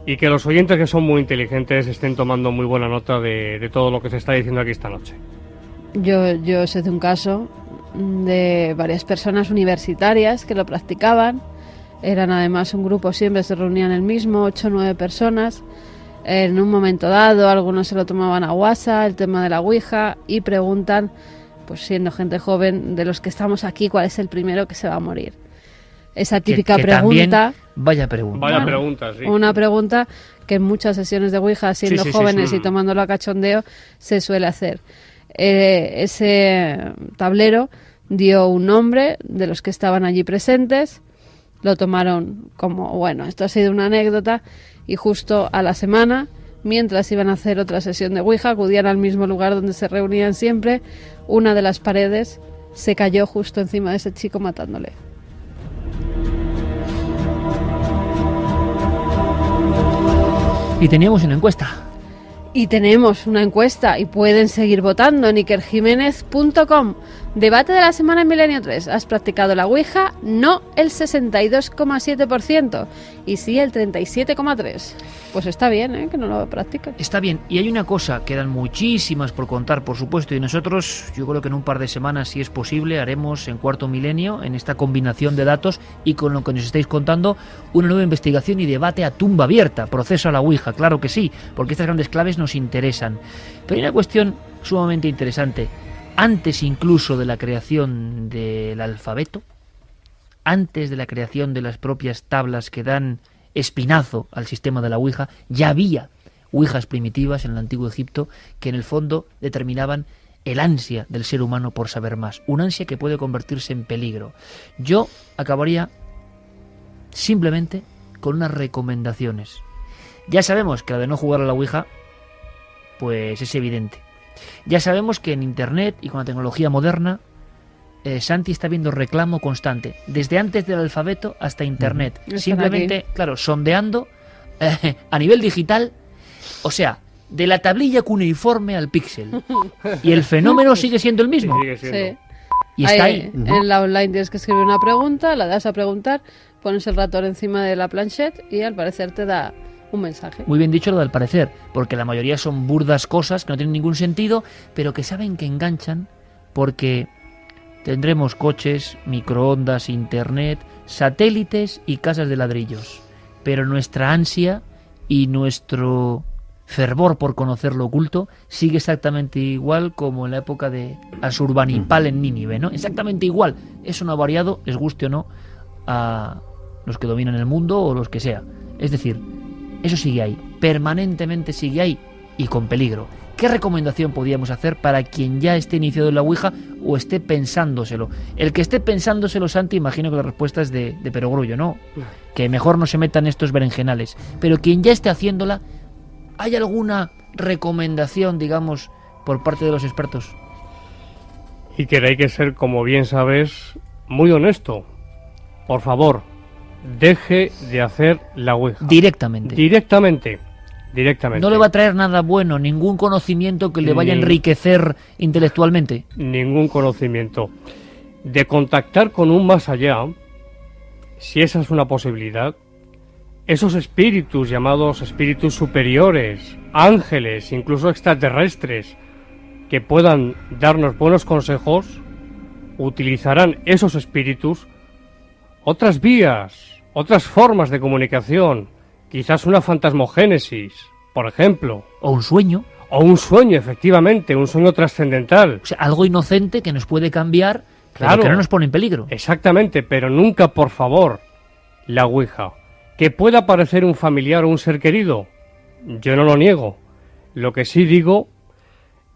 y que los oyentes que son muy inteligentes estén tomando muy buena nota de todo lo que se está diciendo aquí esta noche. Yo sé de un caso de varias personas universitarias que lo practicaban. Eran además un grupo, siempre se reunían el mismo, 8 o 9 personas. En un momento dado, algunos se lo tomaban a guasa, el tema de la Ouija, y preguntan, pues siendo gente joven, de los que estamos aquí, ¿cuál es el primero que se va a morir? Esa típica que pregunta. Vaya pregunta. Vaya pregunta, sí. Una pregunta que en muchas sesiones de Ouija, siendo jóvenes sí. y tomándolo a cachondeo, se suele hacer. Ese tablero dio un nombre de los que estaban allí presentes. Lo tomaron como, bueno, esto ha sido una anécdota, y justo a la semana, mientras iban a hacer otra sesión de Ouija, acudían al mismo lugar donde se reunían siempre, una de las paredes se cayó justo encima de ese chico matándole. Y teníamos una encuesta. Y tenemos una encuesta y pueden seguir votando en ikerjiménez.com. Debate de la semana en Milenio 3. ¿Has practicado la Ouija? No, el 62,7%. Y sí, el 37,3%. Pues está bien, ¿eh? Que no lo practiquen. Está bien. Y hay una cosa, quedan muchísimas por contar, por supuesto. Y nosotros, yo creo que en un par de semanas, si es posible, haremos en Cuarto Milenio, en esta combinación de datos y con lo que nos estáis contando, una nueva investigación y debate a tumba abierta. Proceso a la Ouija, claro que sí, porque estas grandes claves nos interesan. Pero hay una cuestión sumamente interesante. Antes incluso de la creación del alfabeto, antes de la creación de las propias tablas que dan espinazo al sistema de la Ouija, ya había Ouijas primitivas en el antiguo Egipto que en el fondo determinaban el ansia del ser humano por saber más, un ansia que puede convertirse en peligro. Yo acabaría simplemente con unas recomendaciones. Ya sabemos que la de no jugar a la Ouija, pues es evidente. Ya sabemos que en Internet y con la tecnología moderna, Santi está viendo reclamo constante, desde antes del alfabeto hasta Internet. Simplemente, claro, sondeando a nivel digital, o sea, de la tablilla cuneiforme al píxel. Y el fenómeno sigue siendo el mismo. Sí. Y está ahí. En la online tienes que escribir una pregunta, la das a preguntar, pones el ratón encima de la planchette y al parecer te da un mensaje. Muy bien dicho lo del parecer, porque la mayoría son burdas cosas que no tienen ningún sentido, pero que saben que enganchan, porque tendremos coches, microondas, internet, satélites y casas de ladrillos. Pero nuestra ansia y nuestro fervor por conocer lo oculto sigue exactamente igual como en la época de Asurbanipal en Nínive, ¿no? Exactamente igual. Eso no ha variado, les guste o no, a los que dominan el mundo o los que sea. Es decir, eso sigue ahí, permanentemente sigue ahí y con peligro. ¿Qué recomendación podríamos hacer para quien ya esté iniciado en la Ouija o esté pensándoselo? El que esté pensándoselo, Santi, imagino que la respuesta es de perogrullo, ¿no? Que mejor no se metan estos berenjenales. Pero quien ya esté haciéndola, ¿hay alguna recomendación, digamos, por parte de los expertos? Y que hay que ser, como bien sabes, muy honesto. Por favor, deje de hacer la Ouija. Directamente. Directamente. No le va a traer nada bueno, ningún conocimiento que le vaya a enriquecer intelectualmente. Ningún conocimiento. De contactar con un más allá, si esa es una posibilidad, esos espíritus llamados espíritus superiores, ángeles, incluso extraterrestres, que puedan darnos buenos consejos, utilizarán esos espíritus otras vías, otras formas de comunicación, quizás una fantasmogénesis, por ejemplo. O un sueño. O un sueño, efectivamente, un sueño trascendental. O sea, algo inocente que nos puede cambiar, claro, pero que no nos pone en peligro. Exactamente, pero nunca, por favor, la Ouija. Que pueda parecer un familiar o un ser querido, yo no lo niego. Lo que sí digo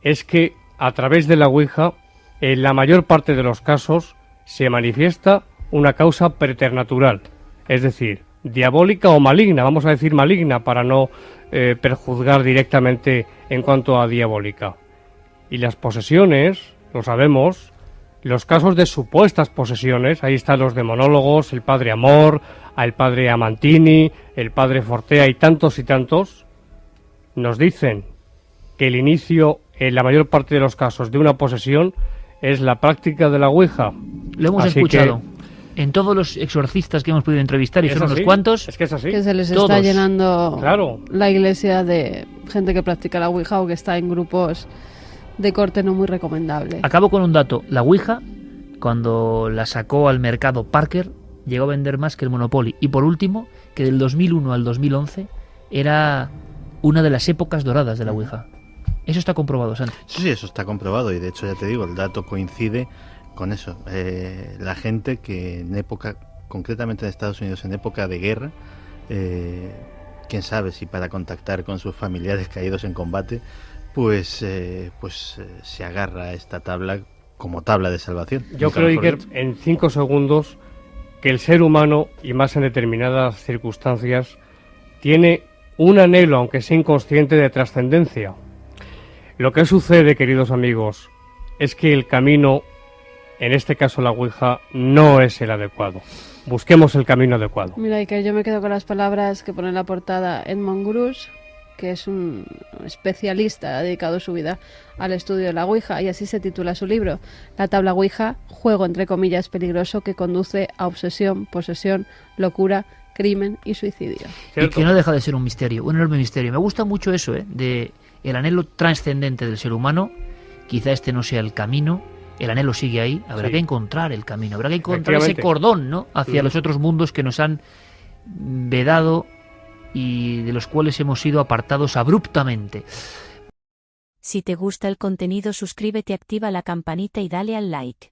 es que a través de la Ouija, en la mayor parte de los casos, se manifiesta una causa preternatural, es decir, diabólica o maligna, vamos a decir maligna para no perjuzgar directamente en cuanto a diabólica. Y las posesiones, lo sabemos, los casos de supuestas posesiones, ahí están los demonólogos, el padre Amor, el padre Amantini, el padre Fortea y tantos, nos dicen que el inicio, en la mayor parte de los casos, de una posesión es la práctica de la Ouija. Lo hemos escuchado en todos los exorcistas que hemos podido entrevistar, y son unos cuantos. Es que es así. Que se les está llenando la iglesia de gente que practica la Ouija o que está en grupos de corte no muy recomendable. Acabo con un dato. La Ouija, cuando la sacó al mercado Parker, llegó a vender más que el Monopoly. Y por último, que del 2001 al 2011 era una de las épocas doradas de la Ouija. Eso está comprobado, Santi. Sí, eso está comprobado, y de hecho ya te digo, el dato coincide con eso. La gente que en época, concretamente en Estados Unidos, en época de guerra, quién sabe si para contactar con sus familiares caídos en combate, pues se agarra a esta tabla como tabla de salvación. Yo creo, Iker, en 5 segundos, que el ser humano, y más en determinadas circunstancias, tiene un anhelo, aunque sea inconsciente, de trascendencia. Lo que sucede, queridos amigos, es que el camino, en este caso la Ouija, no es el adecuado. Busquemos el camino adecuado. Mira, Iker, yo me quedo con las palabras que pone en la portada Edmond Grush, que es un especialista, ha dedicado su vida al estudio de la Ouija, y así se titula su libro, La tabla Ouija, juego entre comillas peligroso que conduce a obsesión, posesión, locura, crimen y suicidio. Y que no deja de ser un misterio, un enorme misterio. Me gusta mucho eso, de el anhelo trascendente del ser humano. Quizá este no sea el camino, el anhelo sigue ahí, habrá que encontrar el camino, habrá que encontrar ese cordón, ¿no?, hacia los otros mundos que nos han vedado y de los cuales hemos sido apartados abruptamente. Si te gusta el contenido, suscríbete, activa la campanita y dale al like.